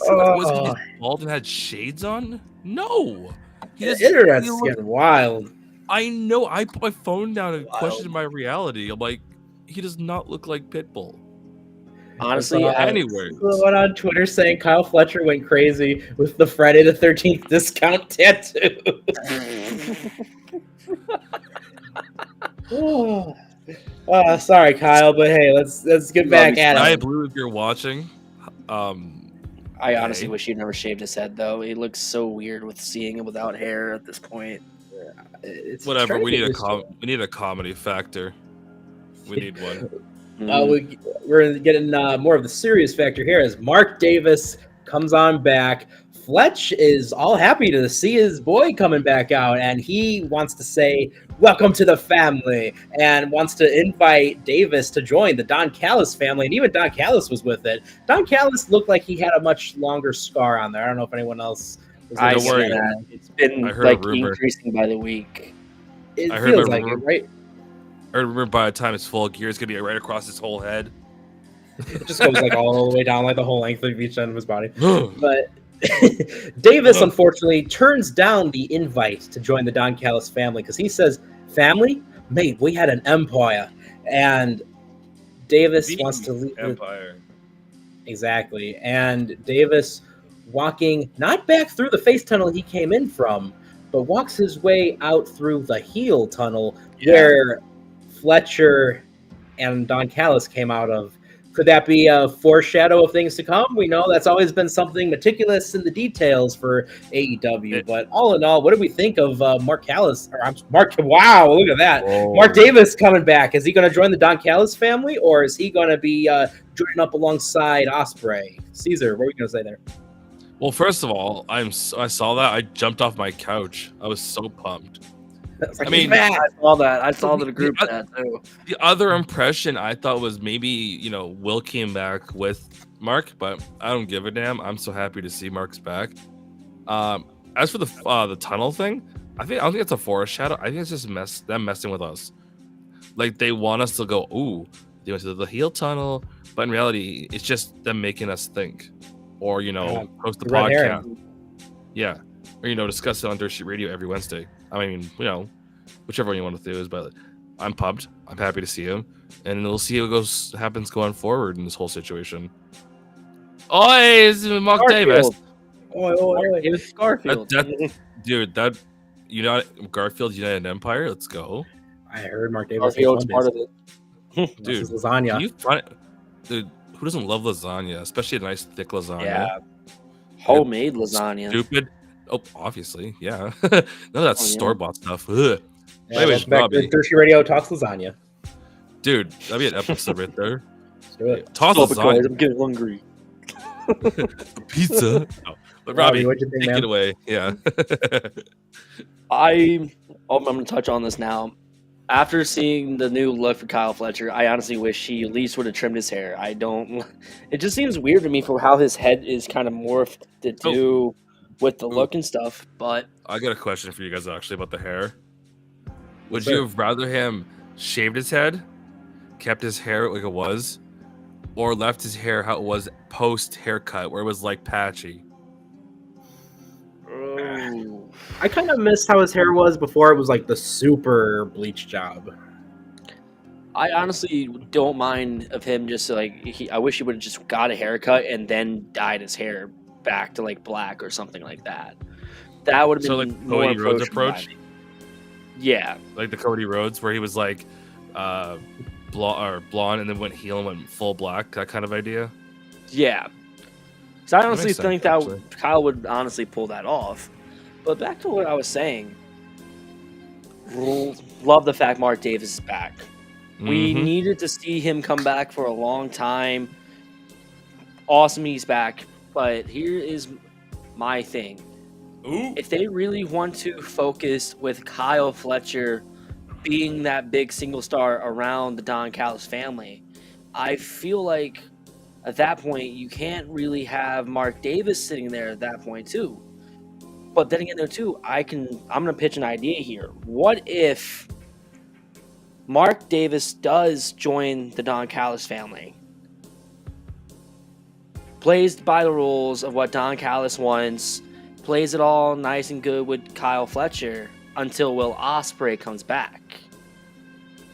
he Oh, just bald and had shades on? No. He the doesn't- internet's he look- getting wild. I know. I put my phone down and Wild. questioned my reality. I'm like, he does not look like Pitbull. Honestly, Anyway. Someone on Twitter saying Kyle Fletcher went crazy with the Friday the 13th discount tattoo. Sorry, Kyle, but hey, let's get back at I it. Blue, if you're watching, I honestly Okay. wish he'd never shaved his head though. He looks so weird with seeing him without hair at this point. It's whatever. trying We to need get a used to we need a comedy factor. We need one. it. We're getting more of the serious factor here as Mark Davis comes on back. Fletch is all happy to see his boy coming back out, and he wants to say, "Welcome to the family," and wants to invite Davis to join the Don Callis family, and even Don Callis was with it. Don Callis looked like he had a much longer scar on there. I don't know if anyone else was I Don't see worry. that. It's been I heard a like rumor. increasing by the week. It I heard feels my like it, rumor. right? I remember by the time it's full gear, it's gonna be right across his whole head. It just goes like all the way down, like the whole length of each end of his body. But Davis, unfortunately, turns down the invite to join the Don Callis family because he says, "Family, mate, we had an empire," and Davis wants to leave. Empire. Exactly, and Davis walking not back through the face tunnel he came in from, but walks his way out through the heel tunnel where Fletcher and Don Callis came out of. Could that be a foreshadow of things to come? We know that's always been something meticulous in the details for AEW. But all in all, what do we think of Mark Callis? Wow, look at that. Whoa. Mark Davis coming back. Is he going to join the Don Callis family, or is he going to be joining up alongside Ospreay? Caesar, what were you going to say there? Well, first of all, I saw that. I jumped off my couch. I was so pumped. It's like, I he's mean, back. I saw that. I saw the group chat too. The other impression I thought was maybe, Will came back with Mark, but I don't give a damn. I'm so happy to see Mark's back. As for the tunnel thing, I don't think it's a foreshadow. I think it's just them messing with us. Like they want us to go, ooh, they went to the heel tunnel, but in reality, it's just them making us think, or host the the red herring. podcast. Yeah, or discuss it on Dirt Sheet Radio every Wednesday. I mean, whichever one you want to do is, but I'm pumped. I'm happy to see him, and we'll see what happens going forward in this whole situation. Oh, hey, it's Mark Davis. Oi, oi, oi. It was Garfield. Dude, Garfield United Empire. Let's go, I heard Mark Davis. Garfield's part of it. This dude. is lasagna. Can you find it? Dude, who doesn't love lasagna, especially a nice thick lasagna? Yeah. Homemade lasagna. Stupid. Oh, obviously, yeah. None of that yeah. store-bought stuff. Ugh. Yeah, Anyways, welcome back Robbie. to Thirsty Radio Talks Lasagna. Dude, that'd be an episode right there. Let's do it. Toss Stop it, guys. lasagna, I'm getting hungry. pizza. Oh, but Robbie, what'd you think, take man? it away. Yeah. I'm going to touch on this now. After seeing the new look for Kyle Fletcher, I honestly wish he at least would have trimmed his hair. It just seems weird to me for how his head is kind of morphed to do with the look and stuff. But I got a question for you guys actually about the hair. Would Sir. you have rather him shaved his head, kept his hair like it was, or left his hair how it was post haircut, where it was like patchy? I kind of missed how his hair was before it was like the super bleach job. I honestly don't mind of him just I wish he would have just got a haircut and then dyed his hair back to like black or something like that. That would have So been like more Cody Rhodes approachable approach, by me. Yeah, like the Cody Rhodes, where he was like blonde and then went heel and went full black, that kind of idea. yeah. Because I That honestly makes think sense, that actually. Kyle would honestly pull that off. But back to what I was saying. Love the fact Mark Davis is back. We Mhm. needed to see him come back for a long time. Awesome he's back. But here is my thing. Ooh. If they really want to focus with Kyle Fletcher being that big single star around the Don Callis family, I feel like at that point you can't really have Mark Davis sitting there at that point too. But then again, though, too, I'm gonna pitch an idea here. What if Mark Davis does join the Don Callis family, plays by the rules of what Don Callis wants, plays it all nice and good with Kyle Fletcher until Will Ospreay comes back,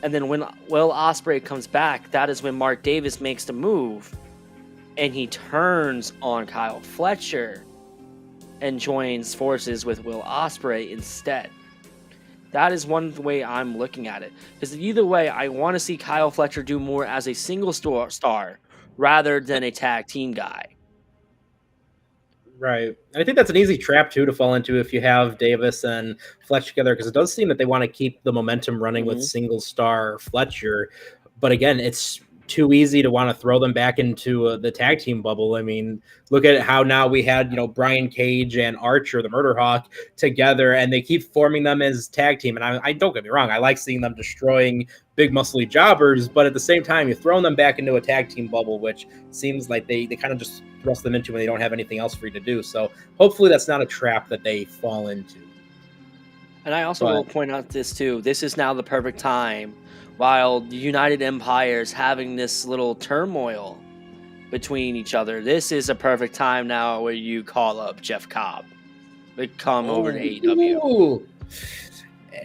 and then when Will Ospreay comes back, that is when Mark Davis makes the move, and he turns on Kyle Fletcher and joins forces with Will Ospreay instead. That is one way I'm looking at it. Because either way, I want to see Kyle Fletcher do more as a single star rather than a tag team guy. Right. And I think that's an easy trap, too, to fall into if you have Davis and Fletcher together, because it does seem that they want to keep the momentum running with single star Fletcher. But again, it's too easy to want to throw them back into the tag team bubble. I mean, look at how now we had, Brian Cage and Archer, the Murder Hawk, together, and they keep forming them as tag team. And I don't get me wrong, I like seeing them destroying big muscly jobbers, but at the same time, you're throwing them back into a tag team bubble, which seems like they kind of just thrust them into when they don't have anything else for you to do. So hopefully that's not a trap that they fall into. And I also will point out this too. This is now the perfect time while the United Empire is having this little turmoil between each other. This is a perfect time now where you call up Jeff Cobb. They come over to AEW. Ooh.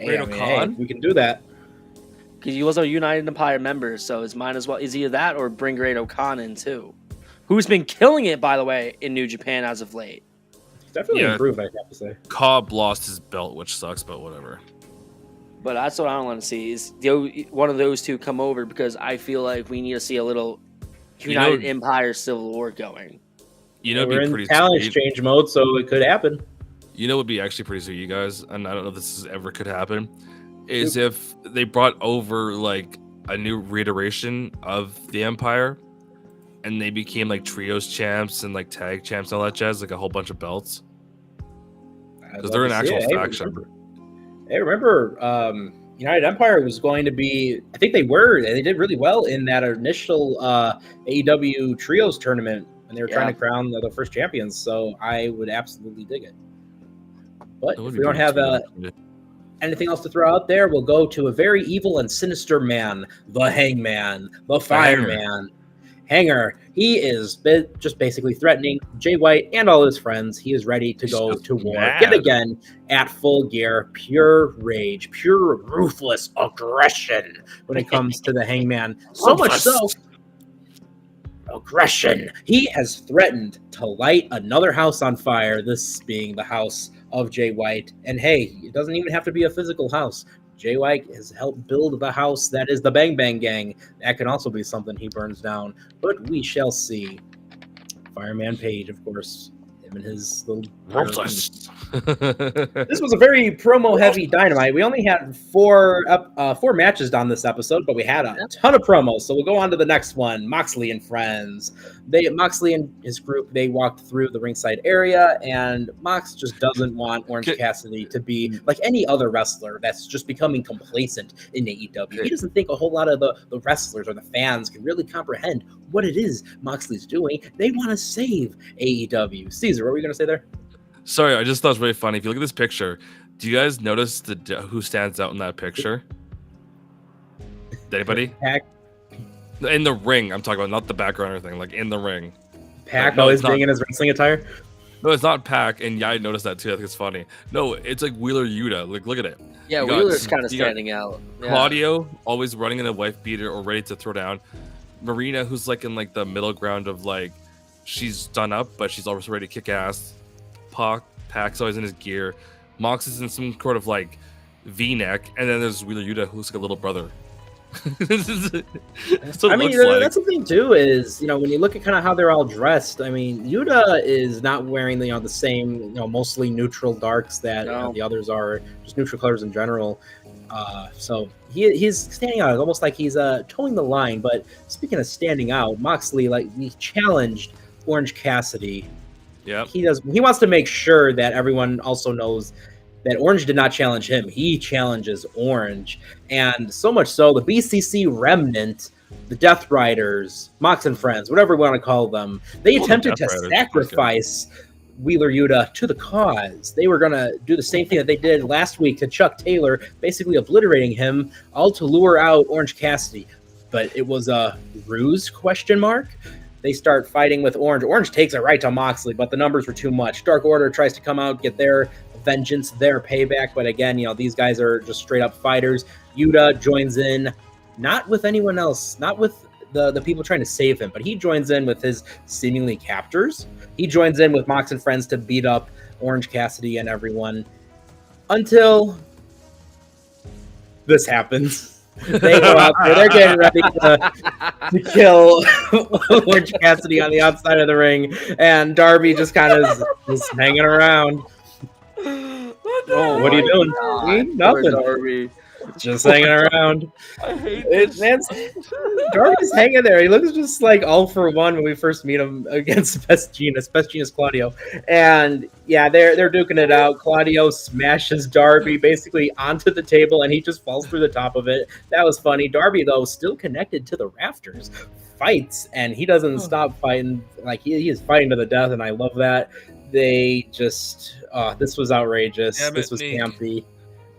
Great O'Con? We can do that. Because he was a United Empire member, so it's might as well is either that or bring Great O'Con in too. Who's been killing it, by the way, in New Japan as of late. Definitely improved, I have to say. Cobb lost his belt, which sucks, but whatever. But that's what I want to see is one of those two come over because I feel like we need to see a little United Empire Civil War going. We're in talent exchange mode, so it could happen. You know what would be actually pretty sweet, you guys, and I don't know if this ever could happen, is if they brought over like a new reiteration of the Empire and they became like trios champs and like tag champs and all that jazz, like a whole bunch of belts. Because they're an actual faction. Hey, remember, United Empire was going to be, I think they did really well in that initial AEW Trios tournament when they were trying to crown the first champions. So I would absolutely dig it. But if we don't have anything else to throw out there, we'll go to a very evil and sinister man, the Hangman, the Fireman. Hanger, he is just basically threatening Jay White and all his friends. He is ready to go to war yet again at full gear, pure rage, pure ruthless aggression when it comes to the Hangman. So much so, aggression. He has threatened to light another house on fire, this being the house of Jay White. And hey, it doesn't even have to be a physical house. Jay White has helped build the house that is the Bang Bang Gang. That can also be something he burns down, but we shall see. Fireman Page, of course, him and his little... This was a very promo-heavy Dynamite. We only had four matches on this episode, but we had a ton of promos, so we'll go on to the next one. Moxley and friends. Moxley and his group, they walked through the ringside area, and Mox just doesn't want Orange Cassidy to be like any other wrestler that's just becoming complacent in AEW. He doesn't think a whole lot of the wrestlers or the fans can really comprehend what it is Moxley's doing. They want to save AEW. Caesar, what were you going to say there? Sorry, I just thought it was really funny. If you look at this picture, do you guys notice who stands out in that picture? Anybody? Pac. In the ring, I'm talking about, not the background or anything, like in the ring. Pac always being in his wrestling attire? No, it's not Pac, and yeah, I noticed that too. I think it's funny. No, it's like Wheeler Yuta. Like, look at it. Yeah, Wheeler's kind of standing out. Yeah. Claudio, always running in a wife beater or ready to throw down. Marina, who's like in like the middle ground of like, she's done up, but she's always ready to kick ass. Pac's always in his gear. Mox is in some sort of like V-neck, and then there's Wheeler Yuta, who's like a little brother. That's what I it mean, looks like. that's the thing too. Is when you look at the thing too is when you look at kind of how they're all dressed. I mean, Yuta is not wearing the same mostly neutral darks that No. the others are, just neutral colors in general. So he's standing out almost like he's towing the line. But speaking of standing out, Moxley he challenged Orange Cassidy. Yeah. He wants to make sure that everyone also knows that Orange did not challenge him. He challenges Orange. And so much so, the BCC remnant, the Death Riders, Mox and Friends, whatever we want to call them, they attempted to sacrifice Wheeler Yuta to the cause. They were going to do the same thing that they did last week to Chuck Taylor, basically obliterating him, all to lure out Orange Cassidy. But it was a ruse, ? They start fighting with Orange. Orange takes it right to Moxley, but the numbers were too much. Dark Order tries to come out, get their vengeance, their payback. But again, these guys are just straight up fighters. Yuta joins in, not with anyone else, not with the people trying to save him, but he joins in with his seemingly captors. He joins in with Mox and Friends to beat up Orange Cassidy and everyone until this happens. They go out there, they're getting ready to kill Orange Cassidy on the outside of the ring, and Darby just kind of is hanging around. What are you doing? God, Nothing. Darby. Just hanging around. I hate It, man, Darby's hanging there. He looks just like all for one when we first meet him against Best Genius Claudio. And yeah, they're duking it out. Claudio smashes Darby basically onto the table, and he just falls through the top of it. That was funny. Darby, though, still connected to the rafters, fights, and he doesn't stop fighting. He is fighting to the death, and I love that. They just, this was outrageous. This was campy.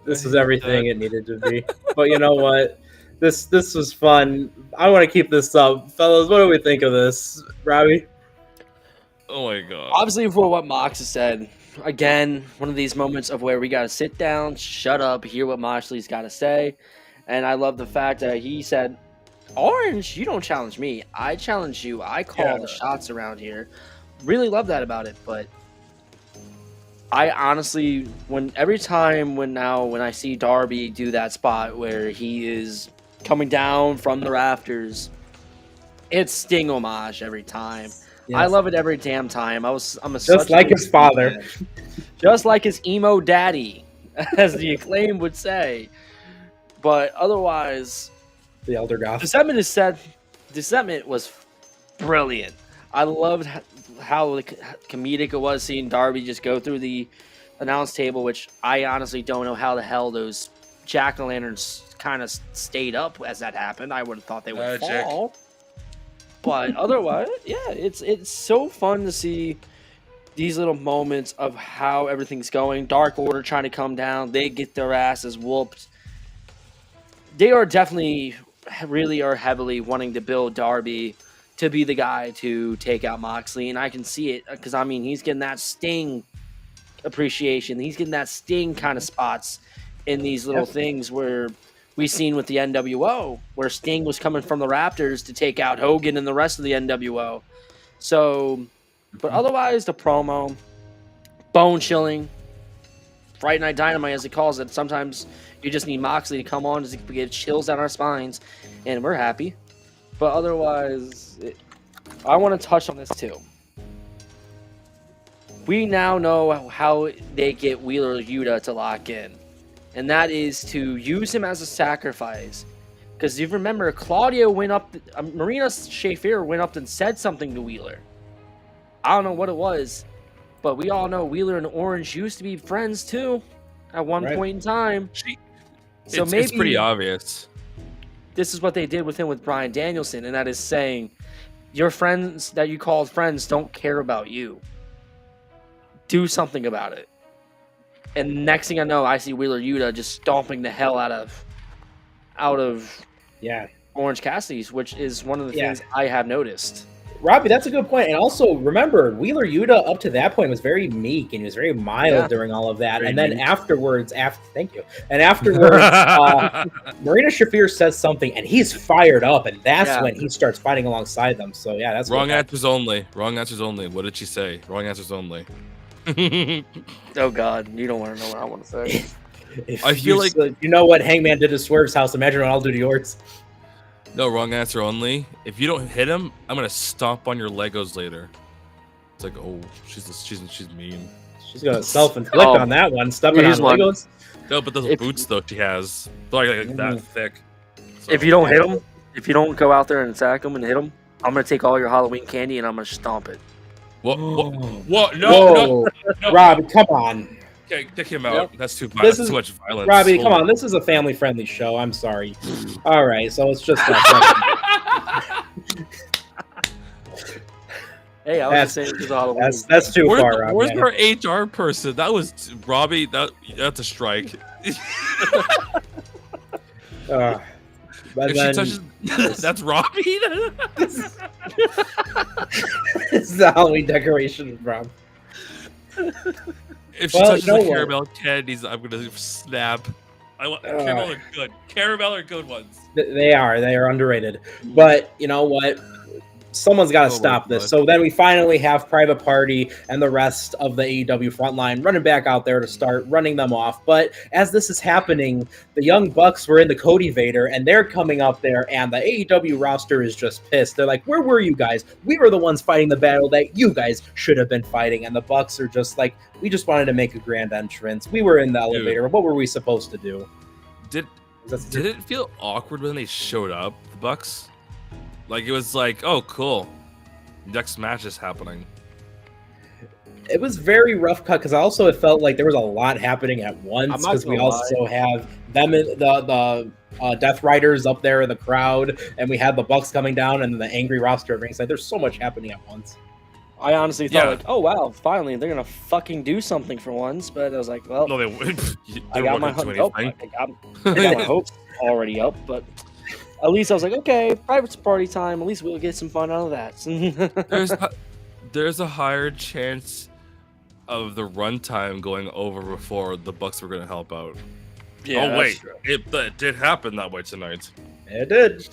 This was everything it needed to be. But you know what? This was fun. I want to keep this up. Fellas, what do we think of this? Robbie? Oh my god. Obviously, for what Mox has said, again, one of these moments of where we got to sit down, shut up, hear what Moxley's got to say. And I love the fact that he said, Orange, you don't challenge me. I challenge you. I call the shots around here. Really love that about it, but I honestly, every time when I see Darby do that spot where he is coming down from the rafters, it's Sting homage every time. Yes. I love it every damn time. Just like his father, just like his emo daddy, as the Acclaim would say. But otherwise, the Elder Goth. The segment was brilliant. I loved how comedic it was seeing Darby just go through the announce table, which I honestly don't know how the hell those jack-o'-lanterns kind of stayed up as that happened. I would have thought they would fall. But otherwise, yeah, it's so fun to see these little moments of how everything's going. Dark Order trying to come down. They get their asses whooped. They are definitely really are heavily wanting to build Darby to be the guy to take out Moxley, and I can see it because he's getting that Sting appreciation. He's getting that Sting kind of spots in these little things where we seen with the NWO, where Sting was coming from the Raptors to take out Hogan and the rest of the NWO. So, but otherwise, the promo, bone chilling, Fright Night Dynamite as he calls it. Sometimes you just need Moxley to come on to get chills down our spines, and we're happy. But otherwise, I want to touch on this too. We now know how they get Wheeler Yuta to lock in. And that is to use him as a sacrifice. Because if you remember, Claudio went up, Marina Shafir went up and said something to Wheeler. I don't know what it was, but we all know Wheeler and Orange used to be friends too at one point in time. So maybe it's pretty obvious. This is what they did with him with Bryan Danielson, and that is saying, your friends that you called friends don't care about you. Do something about it. And next thing I know, I see Wheeler Yuta just stomping the hell out of Orange Cassidy's, which is one of the things I have noticed. Robbie, that's a good point. And also, remember, Wheeler Yuta up to that point was very meek and he was very mild during all of that. And then afterwards, thank you. And afterwards, Marina Shafir says something and he's fired up, and that's when he starts fighting alongside them. So yeah, that's wrong answers only. Wrong answers only. What did she say? Wrong answers only. Oh God, you don't want to know what I want to say. I feel like you know what Hangman did to Swerve's house. Imagine what I'll do to yours. No, wrong answer only. If you don't hit him, I'm gonna stomp on your Legos later. It's like, oh, she's mean. She's gonna self-inflict on that one, stepping on here's one. Legos. No, but those boots though she has, they're like that thick. So, If you don't hit him, if you don't go out there and attack him and hit him, I'm gonna take all your Halloween candy and I'm gonna stomp it. What? No, Whoa, no. Robbie, come on. Okay, kick him out. That's too violent. That's too much violence. Robbie, come on. This is a family-friendly show. I'm sorry. All right, so it's just that. Hey, I was just saying it's Halloween. That's too far, Robbie. Where's our HR person? That was Robbie. That's a strike. But If then, she touches, that's Robbie. this is the Halloween decoration, Rob. If she Well, touches you know the what? caramel candies, I'm gonna snap. Caramel are good. Caramel are good ones. They are underrated. But you know what? Someone's got to Oh my stop this. God. So then we finally have Private Party and the rest of the AEW frontline running back out there to start running them off. But as this is happening, the Young Bucks were in the Cody Vader, and they're coming up there, and the AEW roster is just pissed. They're like, where were you guys? We were the ones fighting the battle that you guys should have been fighting. And the Bucks are just like, we just wanted to make a grand entrance. We were in the elevator. What were we supposed to do? Did it feel awkward when they showed up, the Bucks? Like it was like, oh, cool. Next match is happening. It was very rough cut because also it felt like there was a lot happening at I'm once not because we gonna also have them in the Death Riders up there in the crowd, and we had the Bucks coming down and the angry roster at ringside. There's so much happening at once. I honestly thought Yeah. like, oh wow, finally they're gonna fucking do something for once. But I was like, well, No, they wouldn't. I got my hopes up. I got my hopes already up, but at least I was like, okay, private party time. At least we'll get some fun out of that. There's a higher chance of the runtime going over before the Bucks were going to help out. Oh wait, it did happen that way tonight. It did.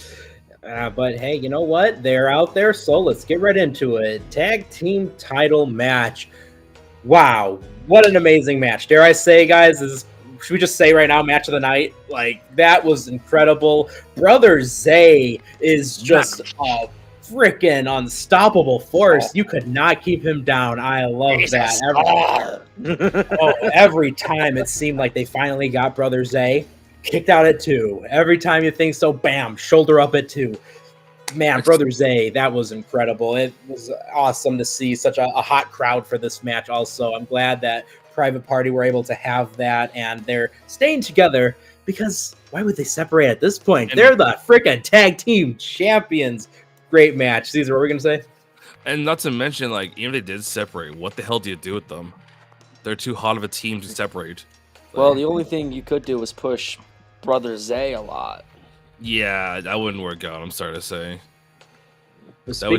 But hey, you know what? They're out there, so let's get right into it. Tag team title match. Wow, what an amazing match. Dare I say, guys, should we just say right now, match of the night? Like, that was incredible. Brother Zay is just a freaking unstoppable force. You could not keep him down. I love that. Every time it seemed like they finally got Brother Zay kicked out at 2. Every time you think so, bam, shoulder up at 2. Man, Brother Zay, that was incredible. It was awesome to see such a hot crowd for this match also. I'm glad that Private Party were able to have that, and they're staying together because why would they separate at this point? They're the freaking tag team champions. Great match. Caesar, what were we going to say? And not to mention, like, even if they did separate, what the hell do you do with them? They're too hot of a team to separate. Well, the only thing you could do was push Brother Zay a lot. Yeah, that wouldn't work out. I'm sorry to say. That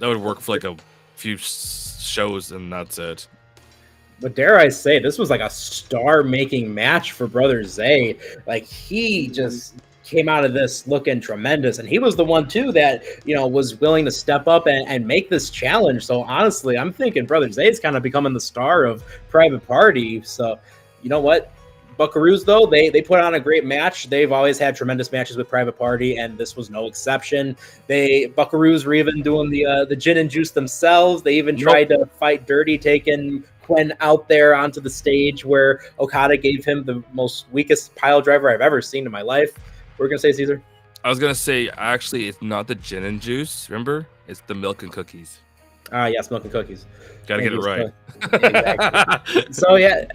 would work for like a few shows, and that's it. but dare I say, this was like a star-making match for Brother Zay. Like, he just came out of this looking tremendous, and he was the one too that, you know, was willing to step up and make this challenge. So honestly, I'm thinking Brother Zay is kind of becoming the star of Private Party. So you know what, Buckaroos though, they put on a great match. They've always had tremendous matches with Private Party, and this was no exception. Buckaroos were even doing the gin and juice themselves. They even tried to fight dirty, taking Quinn out there onto the stage where Okada gave him the most weakest pile driver I've ever seen in my life. What were you gonna say, Caesar? I was gonna say, actually, it's not the gin and juice. Remember, it's the milk and cookies. Yes, milk and cookies. Gotta get it right. Exactly. So yeah,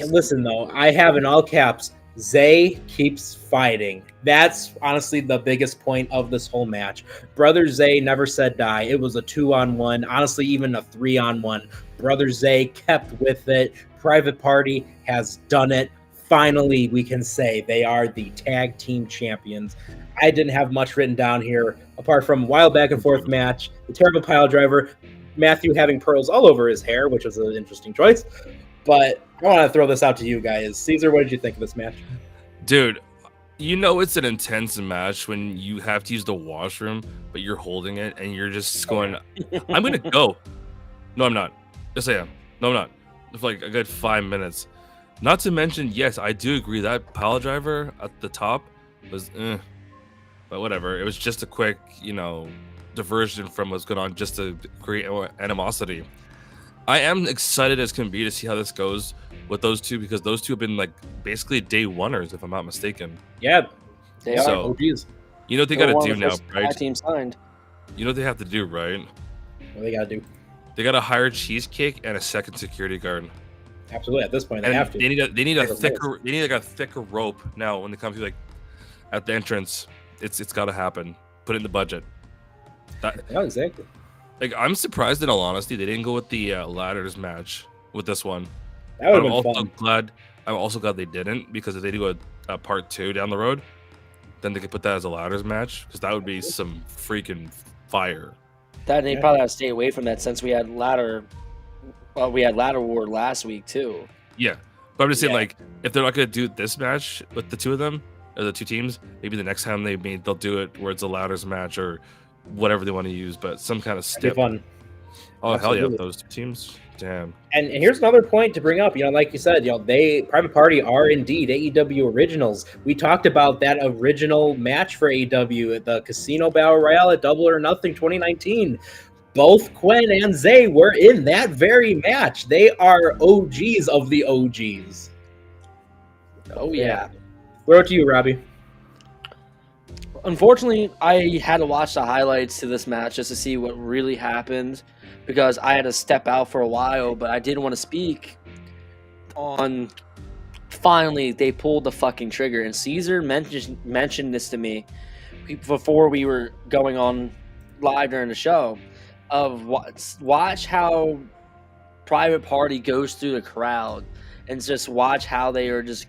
listen though, I have in all caps, Zay keeps fighting. That's honestly the biggest point of this whole match. Brother Zay never said die. It was a 2-on-1, honestly even a 3-on-1. Brother Zay kept with it. Private Party has done it. Finally, we can say they are the tag team champions. I didn't have much written down here, apart from wild back and forth match, the terrible pile driver, Matthew having pearls all over his hair, which was an interesting choice. But I want to throw this out to you guys. Caesar, what did you think of this match? Dude, you know it's an intense match when you have to use the washroom, but you're holding it and you're just going, I'm going to go. No, I'm not. Yes, I am. No, I'm not. For like a good 5 minutes. Not to mention, yes, I do agree that pile driver at the top was but but whatever. It was just a quick, diversion from what's going on, just to create animosity. I am excited as can be to see how this goes with those two, because those two have been like basically day oneers, if I'm not mistaken. Yeah, They So- are. oh geez, You know what they They're got one to of do the now, first right? tag team signed. You know what they have to do, right? what do they gotta do? They got to hire Cheesecake and a second security guard. Absolutely, at this point they And have to. they need a Take a thicker like a thicker rope now when they come to like at the entrance. It's got to happen. Put it in the budget. Yeah, exactly. Like, I'm surprised, in all honesty, they didn't go with the ladders match with this one. That would I'm have been also fun. glad they didn't, because if they do a part 2 down the road, then they could put that as a ladders match, because that would be some freaking fire. That they Yeah. probably have to stay away from that since we had ladder war last week too. Yeah, but I'm just saying, Yeah. like, if they're not gonna do this match with the two of them or the two teams, maybe the next time they'll do it where it's a ladders match or whatever they want to use, but some kind of That'd be stip. fun. Oh hell yeah, Absolutely. those two teams. Damn. And here's another point to bring up. Like you said, they Private Party are indeed AEW originals. We talked about that original match for AEW at the Casino Battle Royale at Double or Nothing 2019. Both Quen and Zay were in that very match. They are OGs of the OGs. Oh yeah. Throw it to you, Robbie. Unfortunately, I had to watch the highlights to this match just to see what really happened, because I had to step out for a while, but I didn't want to speak on. Finally, they pulled the fucking trigger, and Caesar mentioned this to me before we were going on live during the show. Of watch how Private Party goes through the crowd, and just watch how they are just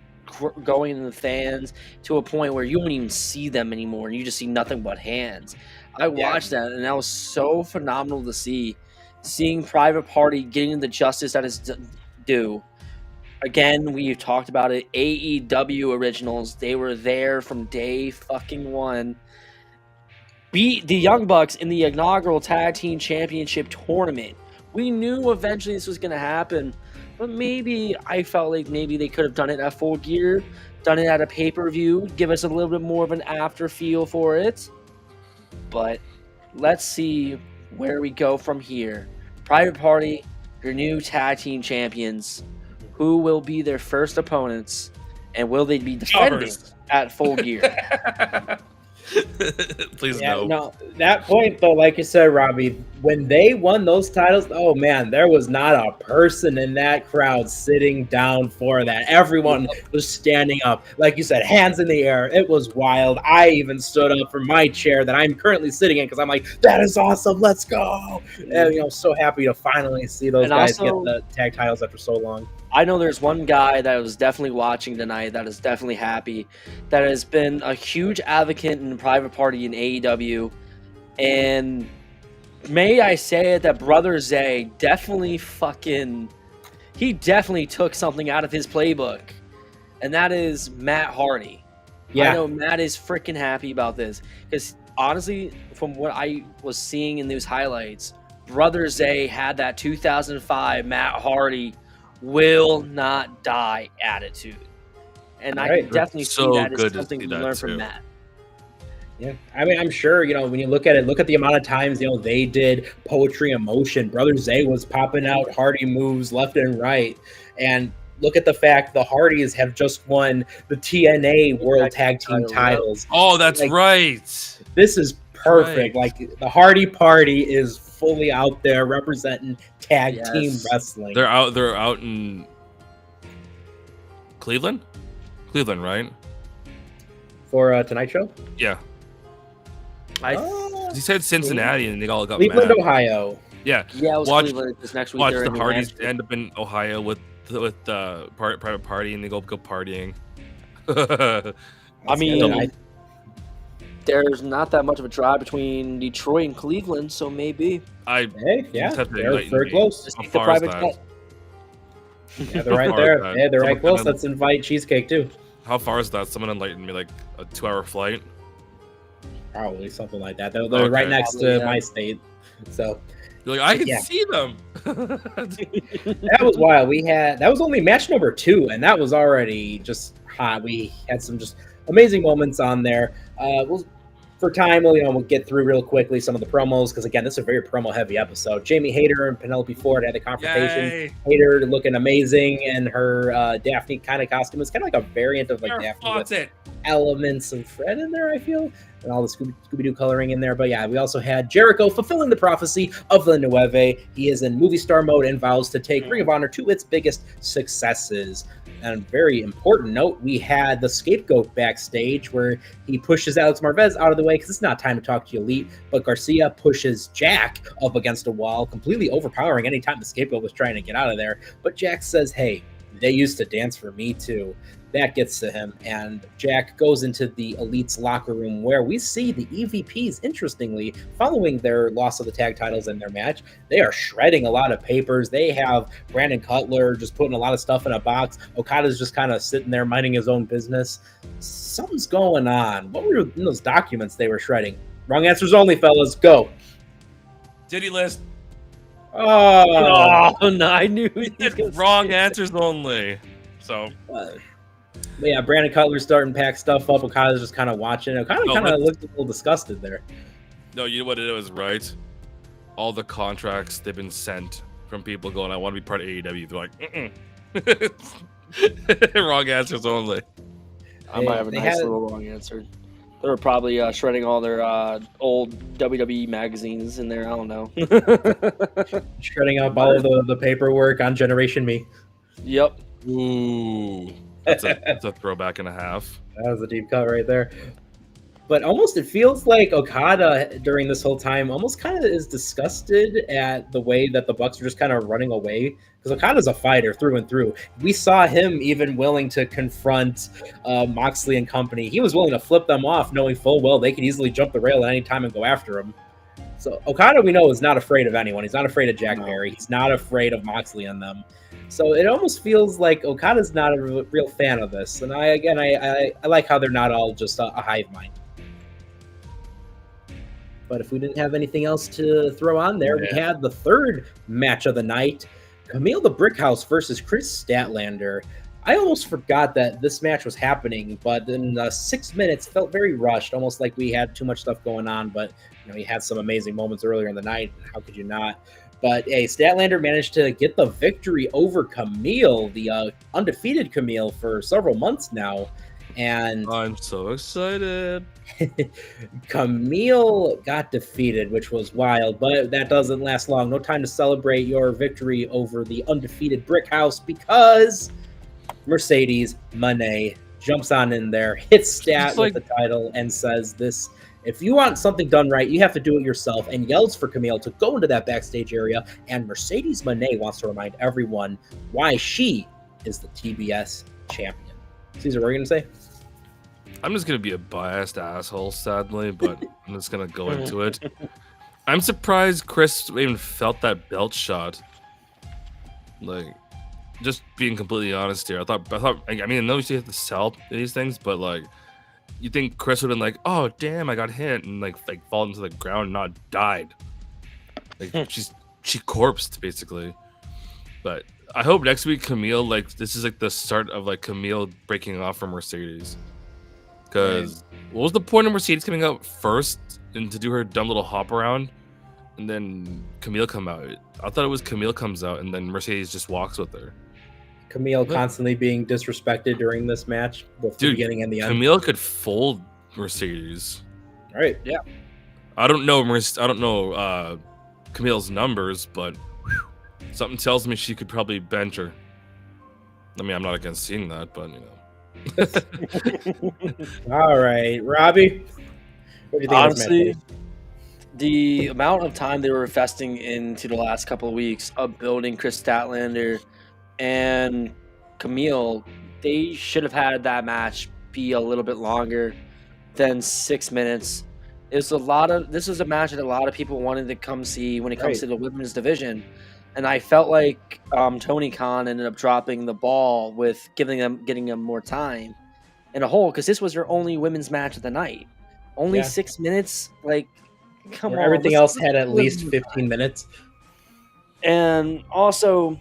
going in the fans to a point where you don't even see them anymore, and you just see nothing but hands. I watched that, and that was so phenomenal to see. Seeing Private Party getting the justice that is due. Again, we've talked about it. AEW originals, they were there from day fucking one. Beat the Young Bucks in the inaugural Tag Team Championship tournament. We knew eventually this was going to happen, but I felt like maybe they could have done it at Full Gear, done it at a pay-per-view, give us a little bit more of an after feel for it. But let's see where we go from here. Private Party, your new tag team champions. Who will be their first opponents, and will they be defending at Full Gear? Please Yeah, no. no, that point though, like you said, Robbie, when they won those titles, oh man, there was not a person in that crowd sitting down for that. Everyone was standing up, like you said, hands in the air. It was wild. I even stood up from my chair that I'm currently sitting in because I'm like, that is awesome. Let's go. And so happy to finally see those And guys also- get the tag titles after so long. I know there's one guy that was definitely watching tonight that is definitely happy, that has been a huge advocate in Private Party in AEW, and may I say it, that Brother Zay definitely took something out of his playbook, and that is Matt Hardy. Yeah. I know Matt is freaking happy about this, because honestly, from what I was seeing in those highlights, Brother Zay had that 2005 Matt Hardy will not die attitude. And I Right. can definitely So see that as good to something see to that learn too. from Matt. Yeah, I mean, I'm sure, when you look at the amount of times, they did Poetry in Motion. Brother Zay was popping out Hardy moves left and right. And look at the fact the Hardys have just won the TNA World Tag Team titles. Oh, that's Like, right. This is perfect. Right. Like, the Hardy Party is fully out there representing tag team Yes. wrestling. They're out in Cleveland, right? For Tonight Show? Yeah. Oh, He said Cincinnati, and they all got Cleveland, mad. Ohio. Yeah. Yeah, it was Watch- Cleveland this next week. Watch they're the in New Hardys Hampshire. end up in Ohio with Private Party, and they go partying. I mean, I- there's not that much of a drive between Detroit and Cleveland, so maybe. I Hey, yeah, just have to they're enlighten very me. close. Just How take the far is private that? jet. Yeah, they're right How far is there. that? Yeah, they're right Someone close. kinda- Let's invite Cheesecake too. How far is that? Someone enlightened me, like a 2-hour flight. Probably something like that. They're right Okay. next to Probably, yeah. my state. So You're like, I can Yeah. see them. that was wild. That was only match number 2, and that was already just hot. We had some just amazing moments on there. For for time, we'll get through real quickly some of the promos because again, this is a very promo-heavy episode. Jamie Hayter and Penelope Ford had a confrontation. Yay. Hayter looking amazing, and her Daphne kind of costume is kind of like a variant of like Daphne with elements of Fred in there, I feel, and all the Scooby-Doo coloring in there. But yeah, we also had Jericho fulfilling the prophecy of the Nueve. He is in movie star mode and vows to take Ring of Honor to its biggest successes. And very important note, we had the Scapegoat backstage where he pushes Alex Marvez out of the way because it's not time to talk to Elite, but Garcia pushes Jack up against a wall, completely overpowering anytime the Scapegoat was trying to get out of there. But Jack says, hey, they used to dance for me too. That gets to him, and Jack goes into the Elite's locker room where we see the EVPs, interestingly, following their loss of the tag titles in their match. They are shredding a lot of papers. They have Brandon Cutler just putting a lot of stuff in a box. Okada's just kind of sitting there minding his own business. Something's going on. What were in those documents they were shredding? Wrong answers only, fellas. Go. Titty list. Oh, no, I knew he was gonna Wrong say answers only. So but yeah, Brandon Cutler's starting to pack stuff up. Okada's just kind of watching. Okada kind of looked a little disgusted there. No, you know what it was, right? All the contracts they've been sent from people going, I want to be part of AEW. They're like, wrong answers only. I might have a nice little wrong answer. They were probably shredding all their old WWE magazines in there. I don't know. Shredding up all of the paperwork on Generation Me. Yep. Ooh. That's a throwback and a half. That was a deep cut right there. But almost it feels like Okada during this whole time almost kind of is disgusted at the way that the Bucks are just kind of running away. Because Okada's a fighter through and through. We saw him even willing to confront Moxley and company. He was willing to flip them off, knowing full well they could easily jump the rail at any time and go after him. So Okada, we know, is not afraid of anyone. He's not afraid of Jack Perry. He's not afraid of Moxley and them. So it almost feels like Okada's not a real fan of this. And I like how they're not all just a hive mind. But if we didn't have anything else to throw on there, we had the third match of the night. Camille the Brickhouse versus Chris Statlander. I almost forgot that this match was happening, but in 6 minutes, felt very rushed, almost like we had too much stuff going on. But you had some amazing moments earlier in the night. How could you not? But hey, Statlander managed to get the victory over Camille, the undefeated Camille, for several months now. And I'm so excited. Camille got defeated, which was wild, but that doesn't last long. No time to celebrate your victory over the undefeated Brickhouse because Mercedes Moné jumps on in there, hits Stat with the title, and says this: if you want something done right, you have to do it yourself, and yells for Camille to go into that backstage area. And Mercedes Moné wants to remind everyone why she is the TBS champion. Caesar, what are you going to say? I'm just going to be a biased asshole, sadly, but I'm just going to go into it. I'm surprised Chris even felt that belt shot. Like, just being completely honest here. I thought, I mean, I know you have to sell these things, but like, you think Chris would have been like, oh, damn, I got hit, and like fallen to the ground and not died. Like, she corpsed, basically. But I hope next week Camille, like, this is like the start of like Camille breaking off from Mercedes. Because what was the point of Mercedes coming out first and to do her dumb little hop around, and then Camille come out? I thought it was Camille comes out and then Mercedes just walks with her. Camille constantly being disrespected during this match, both the beginning and the end. Camille could fold Mercedes. All right, yeah. I don't know Camille's numbers, but something tells me she could probably bench her. I mean, I'm not against seeing that, but All right, Robbie. What do you think? Honestly, the amount of time they were investing into the last couple of weeks of building Chris Statlander and Camille, they should have had that match be a little bit longer than 6 minutes. This is a match that a lot of people wanted to come see when it comes to the women's division. And I felt like Tony Khan ended up dropping the ball with getting them more time in a whole, because this was their only women's match of the night. Only 6 minutes? Like, come on. Everything else had at least 15 minutes. And also,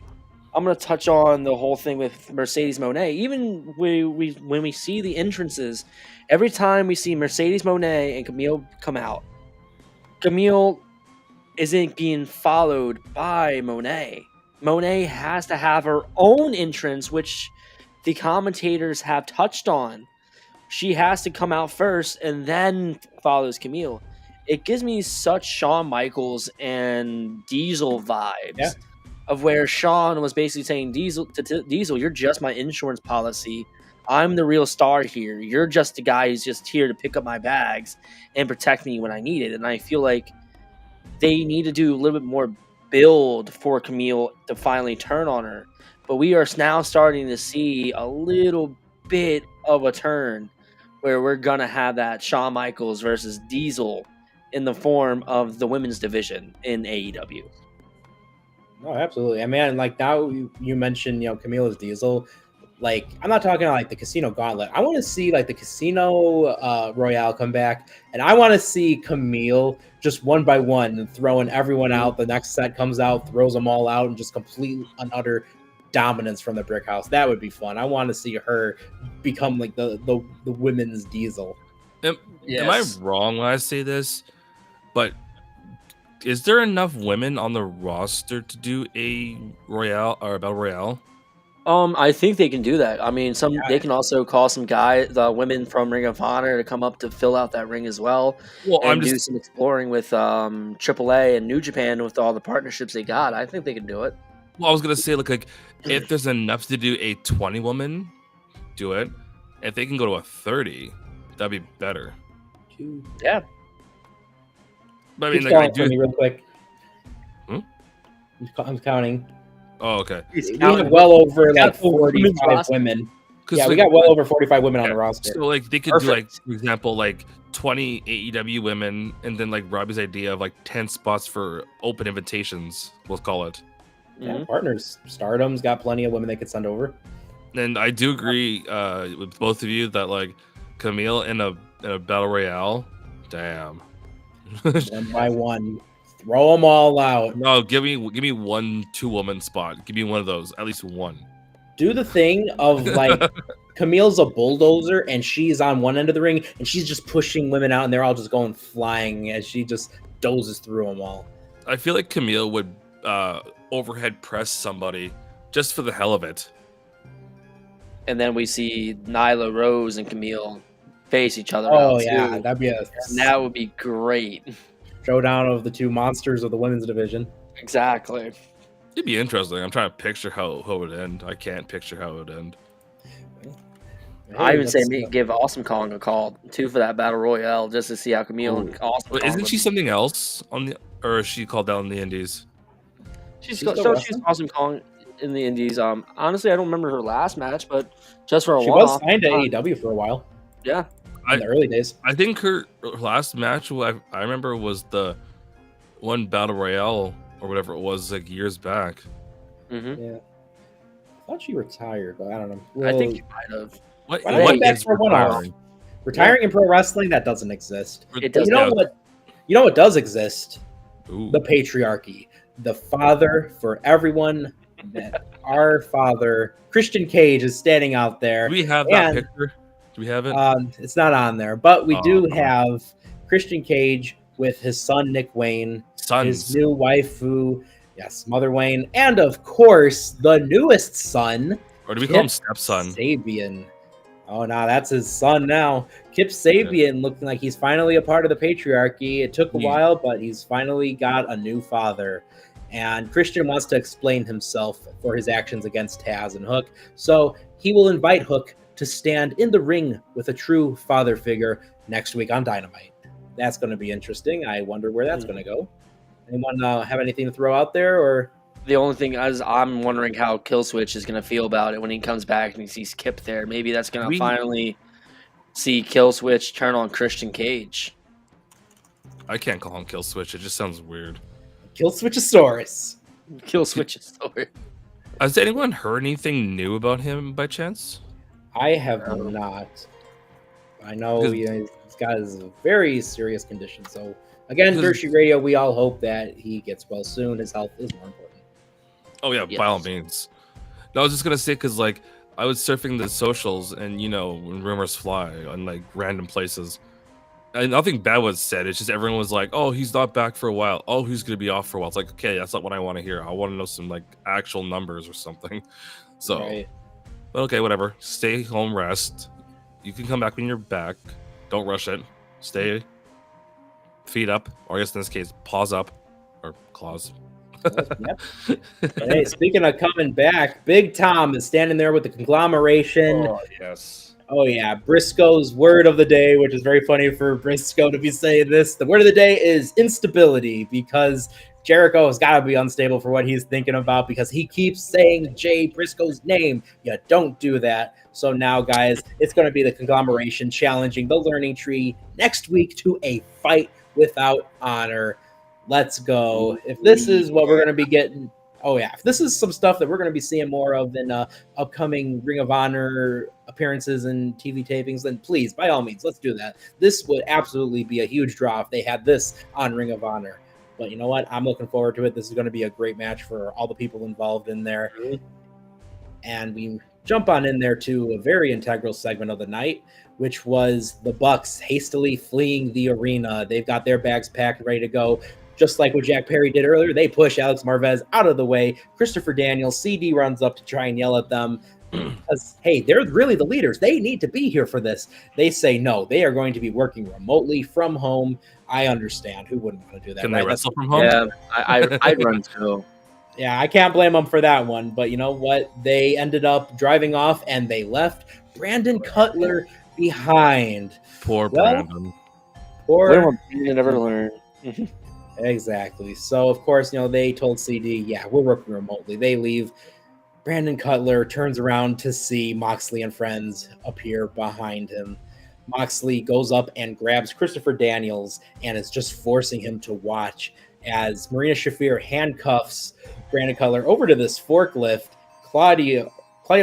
I'm gonna touch on the whole thing with Mercedes Moné. Even when we see the entrances, every time we see Mercedes Moné and Camille come out, Camille isn't being followed by Monet. Monet has to have her own entrance, which the commentators have touched on. She has to come out first and then follows Camille. It gives me such Shawn Michaels and Diesel vibes of where Shawn was basically saying, Diesel, you're just my insurance policy. I'm the real star here. You're just the guy who's just here to pick up my bags and protect me when I need it. And I feel like they need to do a little bit more build for Camille to finally turn on her. But we are now starting to see a little bit of a turn where we're going to have that Shawn Michaels versus Diesel in the form of the women's division in AEW. Oh, absolutely. I mean, like now you mentioned, Camille as Diesel. Like, I'm not talking like the Casino Gauntlet. I want to see like the Casino Royale come back, and I want to see Camille just one by one throwing everyone out. The next set comes out, throws them all out, and just complete and utter dominance from the Brick House. That would be fun. I want to see her become like the women's Diesel. Am I wrong when I say this? But is there enough women on the roster to do a Royale or a Battle Royale? I think they can do that. I mean, they can also call some the women from Ring of Honor to come up to fill out that ring as well. Well, and do some exploring with AAA and New Japan with all the partnerships they got. I think they can do it. Well, I was gonna say like if there's enough to do a 20 woman, do it. If they can go to a 30, that'd be better. Yeah. But I mean, Keep like, for me real quick. I'm counting. Oh, okay. We have well over like 45 women. Yeah, we got well over 45 women on the roster. So like they could do like, for example, like 20 AEW women, and then like Robbie's idea of like 10 spots for open invitations. We'll call it. Yeah, partners. Stardom's got plenty of women they could send over. And I do agree with both of you that like Camille in a battle royale, damn. One by one, throw them all out. No, give me 1 2-woman spot. Give me one of those, at least one. Do the thing of like Camille's a bulldozer and she's on one end of the ring and she's just pushing women out and they're all just going flying as she just dozes through them all. I feel like Camille would overhead press somebody just for the hell of it. And then we see Nyla Rose and Camille face each other. Oh yeah, that'd be and that would be great. Showdown of the two monsters of the women's division. Exactly. It'd be interesting. I'm trying to picture how it would end. I can't picture how it would end. I even say give Awesome Kong a call too for that battle royale just to see how Camille and Awesome Kong. Isn't she something else on the, or is she called down in the Indies? She's Awesome Kong in the Indies. Honestly, I don't remember her last match, but just for a while. She was signed to AEW for a while. Yeah. In the early days. I think her last match I remember was the one battle royale or whatever it was like years back. Mm-hmm. Yeah. I thought she retired, but I don't know. I think she might have. What is retiring? Retiring in pro wrestling, that doesn't exist. It does. You know what does exist? Ooh. The patriarchy. The father for everyone. That our father, Christian Cage, is standing out there. Do we have that picture? Do we have it? It's not on there, but we do have Christian Cage with his son Nick Wayne, his new waifu, yes, Mother Wayne, and of course the newest son. Or do we call him stepson? Sabian. Oh, no, that's his son now. Kip Sabian looking like he's finally a part of the patriarchy. It took a while, but he's finally got a new father. And Christian wants to explain himself for his actions against Taz and Hook. So he will invite Hook to stand in the ring with a true father figure next week on Dynamite. That's going to be interesting. I wonder where that's going to go. Anyone have anything to throw out there? Or the only thing is I'm wondering how Killswitch is going to feel about it when he comes back and he sees Kip there. Maybe that's going to finally see Killswitch turn on Christian Cage. I can't call him Killswitch. It just sounds weird. Killswitchosaurus. Killswitchosaurus. Has anyone heard anything new about him by chance? I have not. I know he's got his very serious condition. So again, Dershi Radio, we all hope that he gets well soon. His health is more important. Oh yeah, by all means. I was just gonna say because like I was surfing the socials and when rumors fly on like random places. And nothing bad was said. It's just everyone was like, "Oh, he's not back for a while. Oh, he's gonna be off for a while." It's like, okay, that's not what I want to hear. I want to know some like actual numbers or something. So, Right. but okay, whatever. Stay home, rest. You can come back when you're back. Don't rush it. Stay feet up, or I guess in this case, paws up, or claws. Yep. And hey, speaking of coming back, Big Tom is standing there with the conglomeration. Oh yes. Oh yeah, Briscoe's word of the day, which is very funny for Briscoe to be saying this. The word of the day is instability, because Jericho has got to be unstable for what he's thinking about, because he keeps saying Jay Briscoe's name. You don't do that. So now, guys, it's going to be the conglomeration challenging the Learning Tree next week to a fight without honor. Let's go. If this is what we're going to be getting, oh yeah, if this is some stuff that we're going to be seeing more of in upcoming Ring of Honor appearances and TV tapings, then please, by all means, let's do that. This would absolutely be a huge draw if they had this on Ring of Honor. But you know what? I'm looking forward to it. This is going to be a great match for all the people involved in there. And we jump on in there to a very integral segment of the night, which was the Bucks hastily fleeing the arena. They've got their bags packed, ready to go. Just like what Jack Perry did earlier, they push Alex Marvez out of the way. Christopher Daniels, CD runs up to try and yell at them. Because, hey, they're really the leaders. They need to be here for this. They say no. They are going to be working remotely from home. I understand. Who wouldn't want to do that? Can right? they wrestle from home? Yeah, I'd run too. Yeah, I can't blame them for that one. But you know what? They ended up driving off, and they left Brandon Cutler behind. Poor Well, Brandon. Or You never learn. exactly. So of course, they told CD, yeah, we're working remotely. They leave. Brandon Cutler turns around to see Moxley and friends appear behind him. Moxley goes up and grabs Christopher Daniels and is just forcing him to watch as Marina Shafir handcuffs Brandon Cutler over to this forklift. Claudio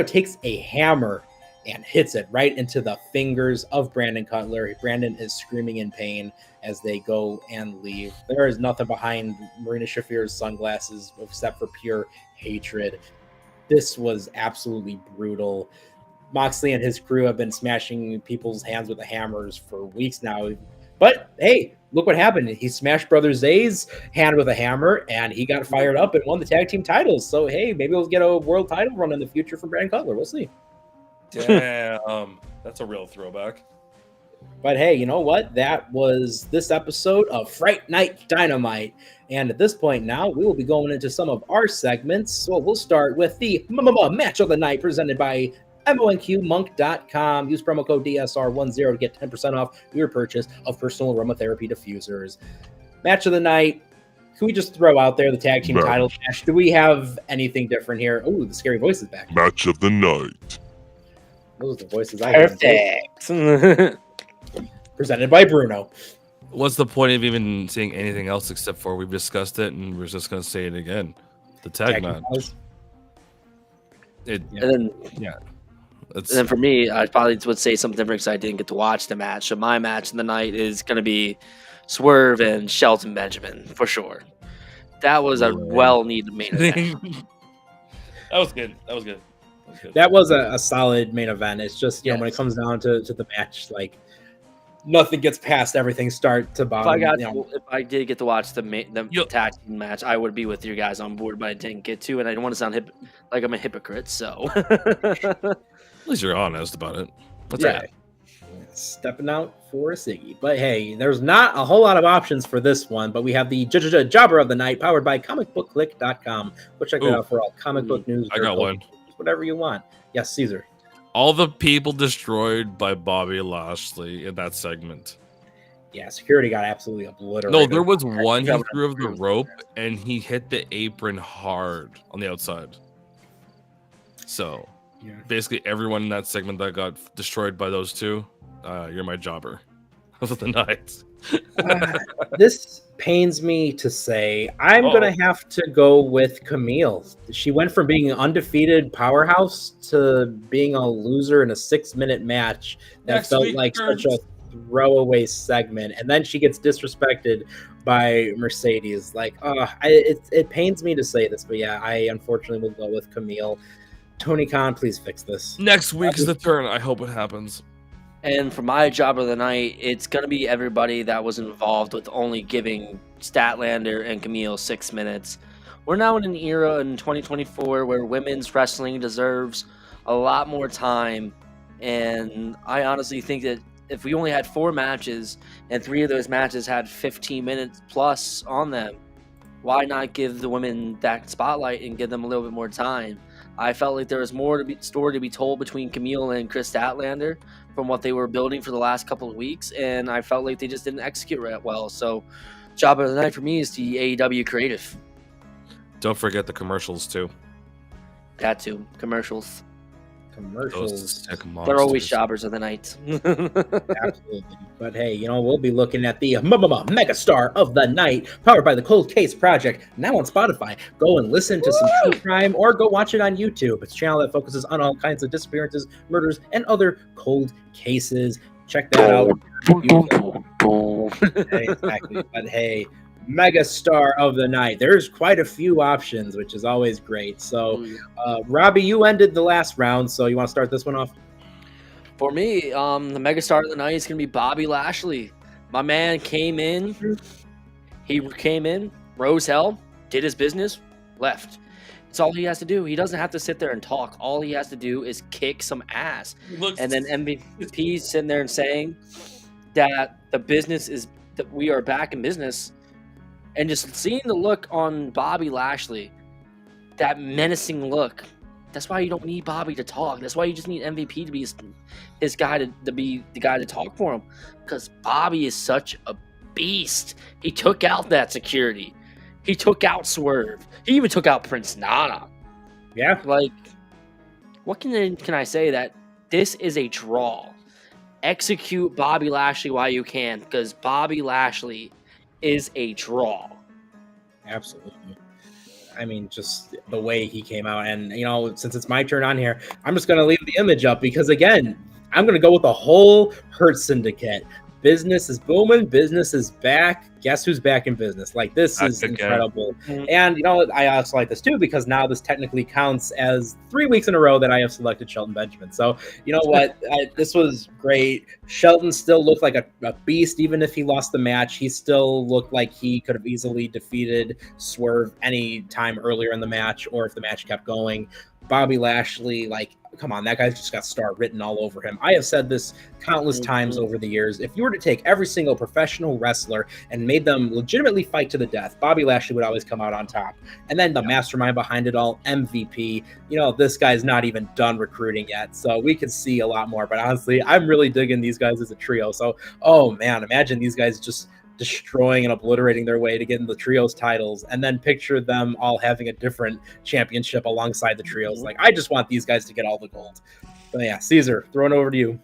takes a hammer and hits it right into the fingers of Brandon Cutler. Brandon is screaming in pain as they go and leave. There is nothing behind Marina Shafir's sunglasses except for pure hatred. This was absolutely brutal. Moxley and his crew have been smashing people's hands with the hammers for weeks now. But hey, look what happened. He smashed Brother Zay's hand with a hammer, and he got fired up and won the tag team titles. So hey, maybe we'll get a world title run in the future for Brandon Cutler. We'll see. Damn, that's a real throwback. But hey, you know what? That was this episode of Fright Night Dynamite. And at this point now, we will be going into some of our segments. So we'll start with the match of the night presented by monqmonk.com. Use promo code DSR10 to get 10% off your purchase of personal aromatherapy diffusers. Match of the night. Can we just throw out there the tag team title match? Do we have anything different here? Oh, the scary voice is back. Match of the night. Those are the voices I hear. Perfect. Presented by Bruno. What's the point of even saying anything else except for we've discussed it and we're just gonna say it again? The tag match. And then It's, And then for me, I probably would say something different because I didn't get to watch the match. So my match of the night is going to be Swerve and Shelton Benjamin for sure. That was a well-needed main event. That was good. That was good. That was a solid main event. It's just, when it comes down to the match, like, nothing gets past everything start to bottom. If I did get to watch the tag team match, I would be with you guys on board, but I didn't get to, and I don't want to sound like I'm a hypocrite. So at least you're honest about it. That's right. Stepping out for a Siggy. But hey, there's not a whole lot of options for this one, but we have the Jobber of the Night powered by comicbookclick.com. Go check that out for all comic book news. I got one. Whatever you want. Yes, Caesar. All the people destroyed by Bobby Lashley in that segment. Yeah, security got absolutely obliterated. No, there was one he threw over the rope and he hit the apron hard on the outside. So basically everyone in that segment that got destroyed by those two, you're my jobber of the night. This pains me to say. I'm going to have to go with Camille. She went from being an undefeated powerhouse to being a loser in a 6-minute match that felt like such a throwaway segment. And then she gets disrespected by Mercedes. Like, it pains me to say this, but yeah, I unfortunately will go with Camille. Tony Khan, please fix this. Next week is the turn. I hope it happens. And for my job of the night, it's going to be everybody that was involved with only giving Statlander and Camille 6 minutes. We're now in an era in 2024 where women's wrestling deserves a lot more time. And I honestly think that if we only had 4 matches and 3 of those matches had 15 minutes plus on them, why not give the women that spotlight and give them a little bit more time? I felt like there was more story to be told between Camille and Chris Statlander from what they were building for the last couple of weeks, and I felt like they just didn't execute right well. So, job of the night for me is the AEW creative. Don't forget the commercials too. That too, commercials. Commercials. They're always jobbers of the night. Absolutely. But hey, we'll be looking at the Megastar of the Night, powered by the Cold Case Project, now on Spotify. Go and listen to some true crime, or go watch it on YouTube. It's a channel that focuses on all kinds of disappearances, murders, and other cold cases. Check that out. Exactly. But hey, Megastar of the Night. There's quite a few options, which is always great. So, Robbie, you ended the last round, so you want to start this one off? For me, the Megastar of the Night is going to be Bobby Lashley. My man came in. He came in, rose hell, did his business, left. It's all he has to do. He doesn't have to sit there and talk. All he has to do is kick some ass. And then MVP's sitting there and saying that the business is that we are back in business. And just seeing the look on Bobby Lashley, that menacing look, that's why you don't need Bobby to talk. That's why you just need MVP to be his guy to be the guy to talk for him. Because Bobby is such a beast. He took out that security. He took out Swerve. He even took out Prince Nana. Yeah. Like, what can I say? That this is a draw. Execute Bobby Lashley while you can, because Bobby Lashley is a draw. Absolutely. I mean, just the way he came out. And, since it's my turn on here, I'm just going to leave the image up because, again, I'm going to go with the whole Hurt Syndicate. Business is booming. Business is back. Guess who's back in business? Like, this is incredible. And, I also like this, too, because now this technically counts as 3 weeks in a row that I have selected Shelton Benjamin. So, you know what? This was great. Shelton still looked like a beast. Even if he lost the match, he still looked like he could have easily defeated Swerve any time earlier in the match, or if the match kept going. Bobby Lashley, come on, that guy's just got star written all over him. I have said this countless times over the years. If you were to take every single professional wrestler and made them legitimately fight to the death, Bobby Lashley would always come out on top. And then the mastermind behind it all, MVP, this guy's not even done recruiting yet. So we could see a lot more. But honestly, I'm really digging these guys as a trio. So, oh man, imagine these guys just destroying and obliterating their way to get in the trios titles, and then picture them all having a different championship alongside the trios. I just want these guys to get all the gold. But yeah, Caesar, throwing over to you.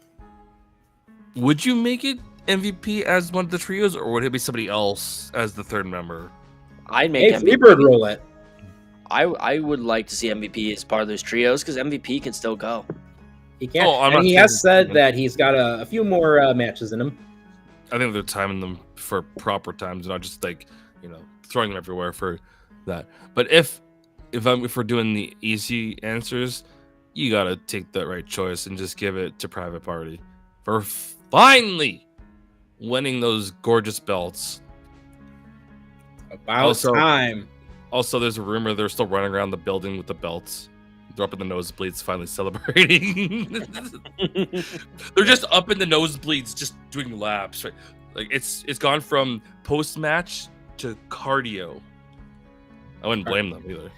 Would you make it MVP as one of the trios, or would it be somebody else as the third member? I'd make MVP. Freebird roll it. I would like to see MVP as part of those trios, because MVP can still go. He can. And he has said that he's got a few more matches in him. I think they're timing them for proper times, not just throwing them everywhere for that. But if we're doing the easy answers, you gotta take that right choice and just give it to Private Party for finally winning those gorgeous belts. About time. Also, there's a rumor they're still running around the building with the belts. They're up in the nosebleeds, finally celebrating. They're just up in the nosebleeds, just doing laps. Right? It's gone from post match to cardio. I wouldn't blame them either.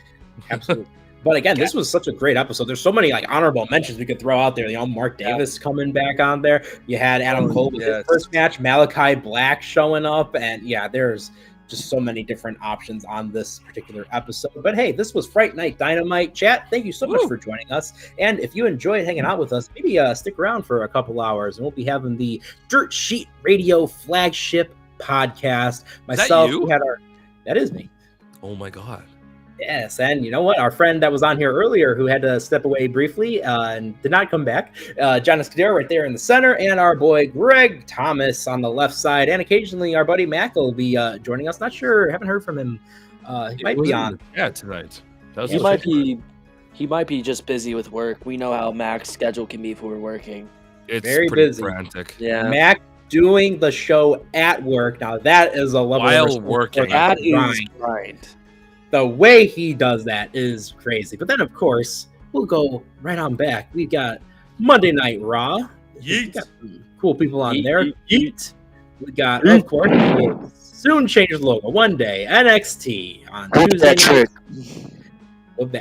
Absolutely. But again, this was such a great episode. There's so many honorable mentions we could throw out there. Mark Davis coming back on there. You had Adam Cole with his first match, Malachi Black showing up, and there's just so many different options on this particular episode. But hey, this was Fright Night Dynamite. Chat, thank you so much for joining us. And if you enjoyed hanging out with us, maybe stick around for a couple hours, and we'll be having the Dirt Sheet Radio flagship podcast. Myself, that is me. Oh my God. Yes, and you know what? Our friend that was on here earlier who had to step away briefly and did not come back, John Escudero right there in the center, and our boy Greg Thomas on the left side, and occasionally our buddy Mac will be joining us. Not sure, haven't heard from him. He might be on. Yeah, tonight. He might be He might be just busy with work. We know how Mac's schedule can be if we're working. It's Very pretty busy. frantic. Yeah. Mac doing the show at work. Now that is a level While of working. That grind. is grind. The way he does that is crazy. But then, of course, we'll go right on back. We got Monday Night Raw. We got some cool people on Yeet, there. yeet, Yeet. We got, of course, we'll soon change the logo. One day, NXT on Tuesday night.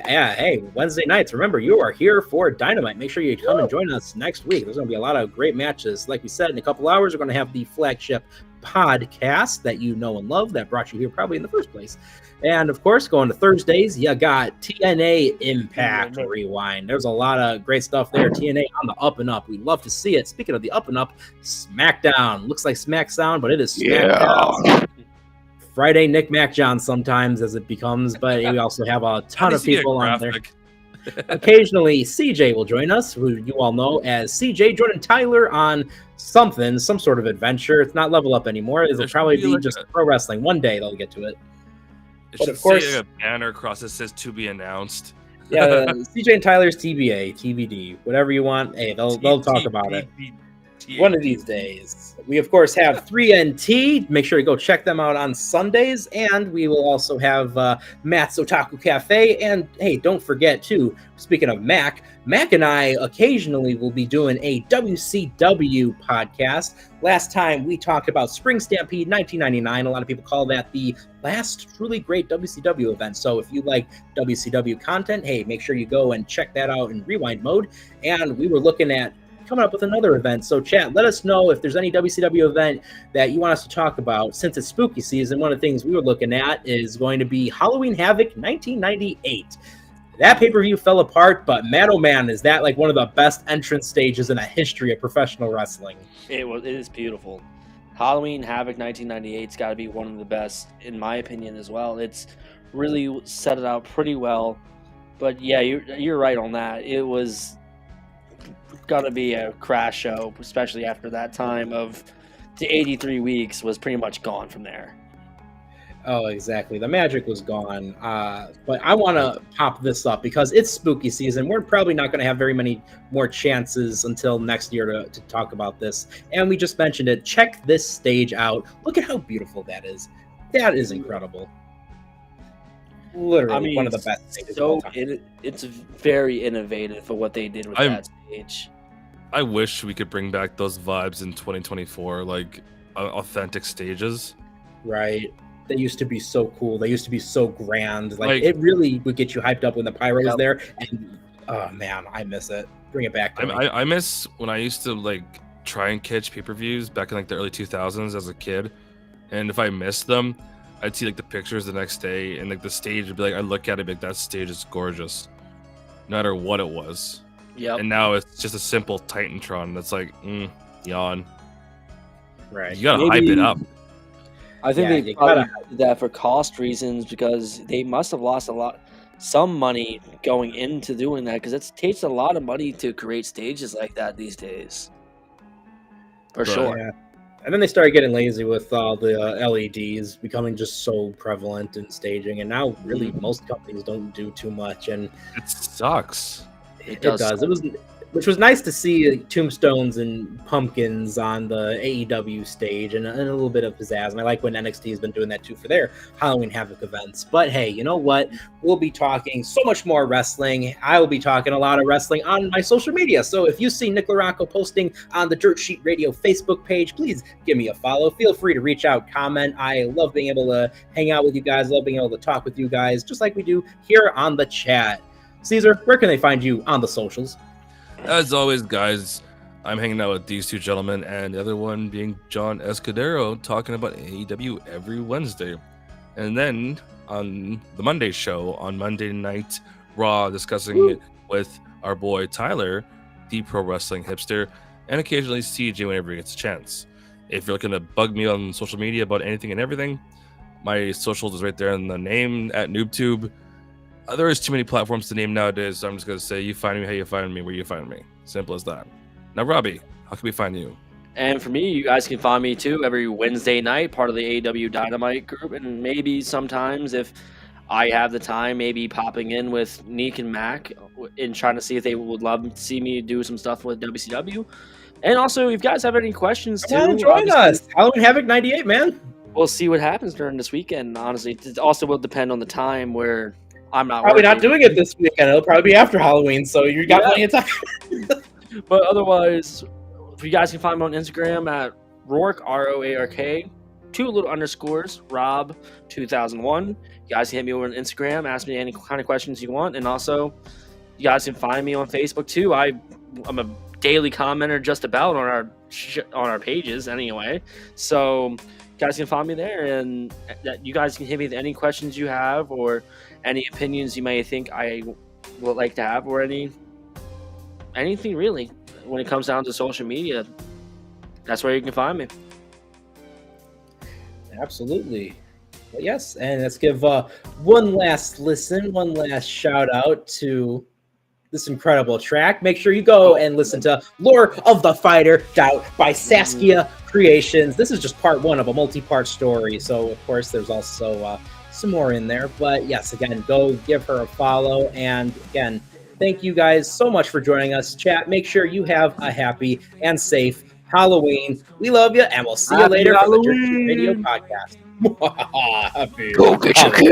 Yeah, hey, Wednesday nights. Remember, you are here for Dynamite. Make sure you come and join us next week. There's going to be a lot of great matches. Like we said, in a couple hours, we're going to have the flagship podcast that you know and love that brought you here probably in the first place. And of course, going to Thursdays, you got TNA Impact Rewind. There's a lot of great stuff there. TNA on the up and up. We love to see it. Speaking of the up and up, SmackDown. Looks like SmackDown, but it is SmackDown. Friday Nick Mac John sometimes as it becomes, but we also have a ton of people on there. Occasionally, CJ will join us, who you all know as CJ Jordan Tyler on some sort of adventure. It's not Level Up anymore. It'll probably be like just pro wrestling. One day they'll get to it. But of course, like a banner across that says "to be announced." Yeah, CJ and Tyler's TBA, TBD, whatever you want. Hey, they'll talk about it one of these days. We of course have 3NT. Make sure to go check them out on Sundays, and we will also have Matt's Otaku Cafe. And hey, don't forget too. Speaking of Mac and I occasionally will be doing a WCW podcast. Last time we talked about Spring Stampede 1999. A lot of people call that the last truly great WCW event. So if you like WCW content, hey, make sure you go and check that out in rewind mode. And we were looking at coming up with another event. So chat, let us know if there's any WCW event that you want us to talk about. Since it's spooky season, one of the things we were looking at is going to be Halloween Havoc 1998. That pay-per-view fell apart, but man, oh man, is that like one of the best entrance stages in the history of professional wrestling. It is beautiful. Halloween Havoc 1998's got to be one of the best, in my opinion, as well. It's really set it out pretty well. But yeah, you're right on that. It was gonna be a crash show, especially after that time of the 83 weeks was pretty much gone from there. Oh, exactly. The magic was gone. But I want to pop this up because it's spooky season. We're probably not going to have very many more chances until next year to talk about this. And we just mentioned it. Check this stage out. Look at how beautiful that is. That is incredible. Literally one of the best stages of all time. It's very innovative for what they did with that stage. I wish we could bring back those vibes in 2024, like authentic stages. Right. They used to be so cool. They used to be so grand. Like it really would get you hyped up when the pyro was there. And oh man, I miss it. Bring it back to me. I miss when I used to like try and catch pay-per-views back in like the early 2000s as a kid. And if I missed them, I'd see like the pictures the next day, and like the stage would be like, I look at it, like that stage is gorgeous, no matter what it was. Yep. And now it's just a simple Titantron that's like, yawn. Right. You gotta hype it up. I think they probably did that for cost reasons because they must have lost some money going into doing that because it takes a lot of money to create stages like that these days. For sure. Yeah. And then they started getting lazy with all the LEDs becoming just so prevalent in staging. And now really most companies don't do too much. And it sucks. It does. Which was nice to see tombstones and pumpkins on the AEW stage and a little bit of pizzazz. And I like when NXT has been doing that too for their Halloween Havoc events. But hey, you know what? We'll be talking so much more wrestling. I will be talking a lot of wrestling on my social media. So if you see Nick Laranco posting on the Dirt Sheet Radio Facebook page, please give me a follow. Feel free to reach out, comment. I love being able to hang out with you guys. Love being able to talk with you guys, just like we do here on the chat. Caesar, where can they find you on the socials? As always, guys, I'm hanging out with these two gentlemen, and the other one being John Escudero, talking about AEW every Wednesday. And then on the Monday show, on Monday Night Raw, discussing it with our boy Tyler, the pro wrestling hipster, and occasionally CJ whenever he gets a chance. If you're looking to bug me on social media about anything and everything, my socials is right there in the name at NoobTube. There is too many platforms to name nowadays, so I'm just going to say you find me how you find me, where you find me. Simple as that. Now, Robbie, how can we find you? And for me, you guys can find me too every Wednesday night, part of the AEW Dynamite group, and maybe sometimes if I have the time, maybe popping in with Neek and Mac and trying to see if they would love to see me do some stuff with WCW. And also, if you guys have any questions too, Come on, join us. Halloween Havoc 98, man. we'll see what happens during this weekend. Honestly, it also will depend on the time where I'm not Probably not working. doing it this weekend. It'll probably be after Halloween, so you got plenty of time. But otherwise, you guys can find me on Instagram at Roark, ROARK, 2 little underscores, Rob 2001. You guys can hit me over on Instagram, ask me any kind of questions you want, and also you guys can find me on Facebook too. I'm a daily commenter just about on our pages anyway, so you guys can find me there, and that you guys can hit me with any questions you have or any opinions you may think I would like to have, or anything really when it comes down to social media. That's where you can find me. Absolutely. Well, yes, and let's give one last listen, one last shout out to this incredible track. Make sure you go and listen to Lore of the Fighter Doubt by Saskia Creations. This is just part one of a multi-part story, so of course there's also some more in there. But yes, again, go give her a follow. And again, thank you guys so much for joining us. Chat, make sure you have a happy and safe Halloween. We love you, and we'll see you Happy later for the Dirt Halloween. Sheet Radio podcast. Happy Go get your Halloween.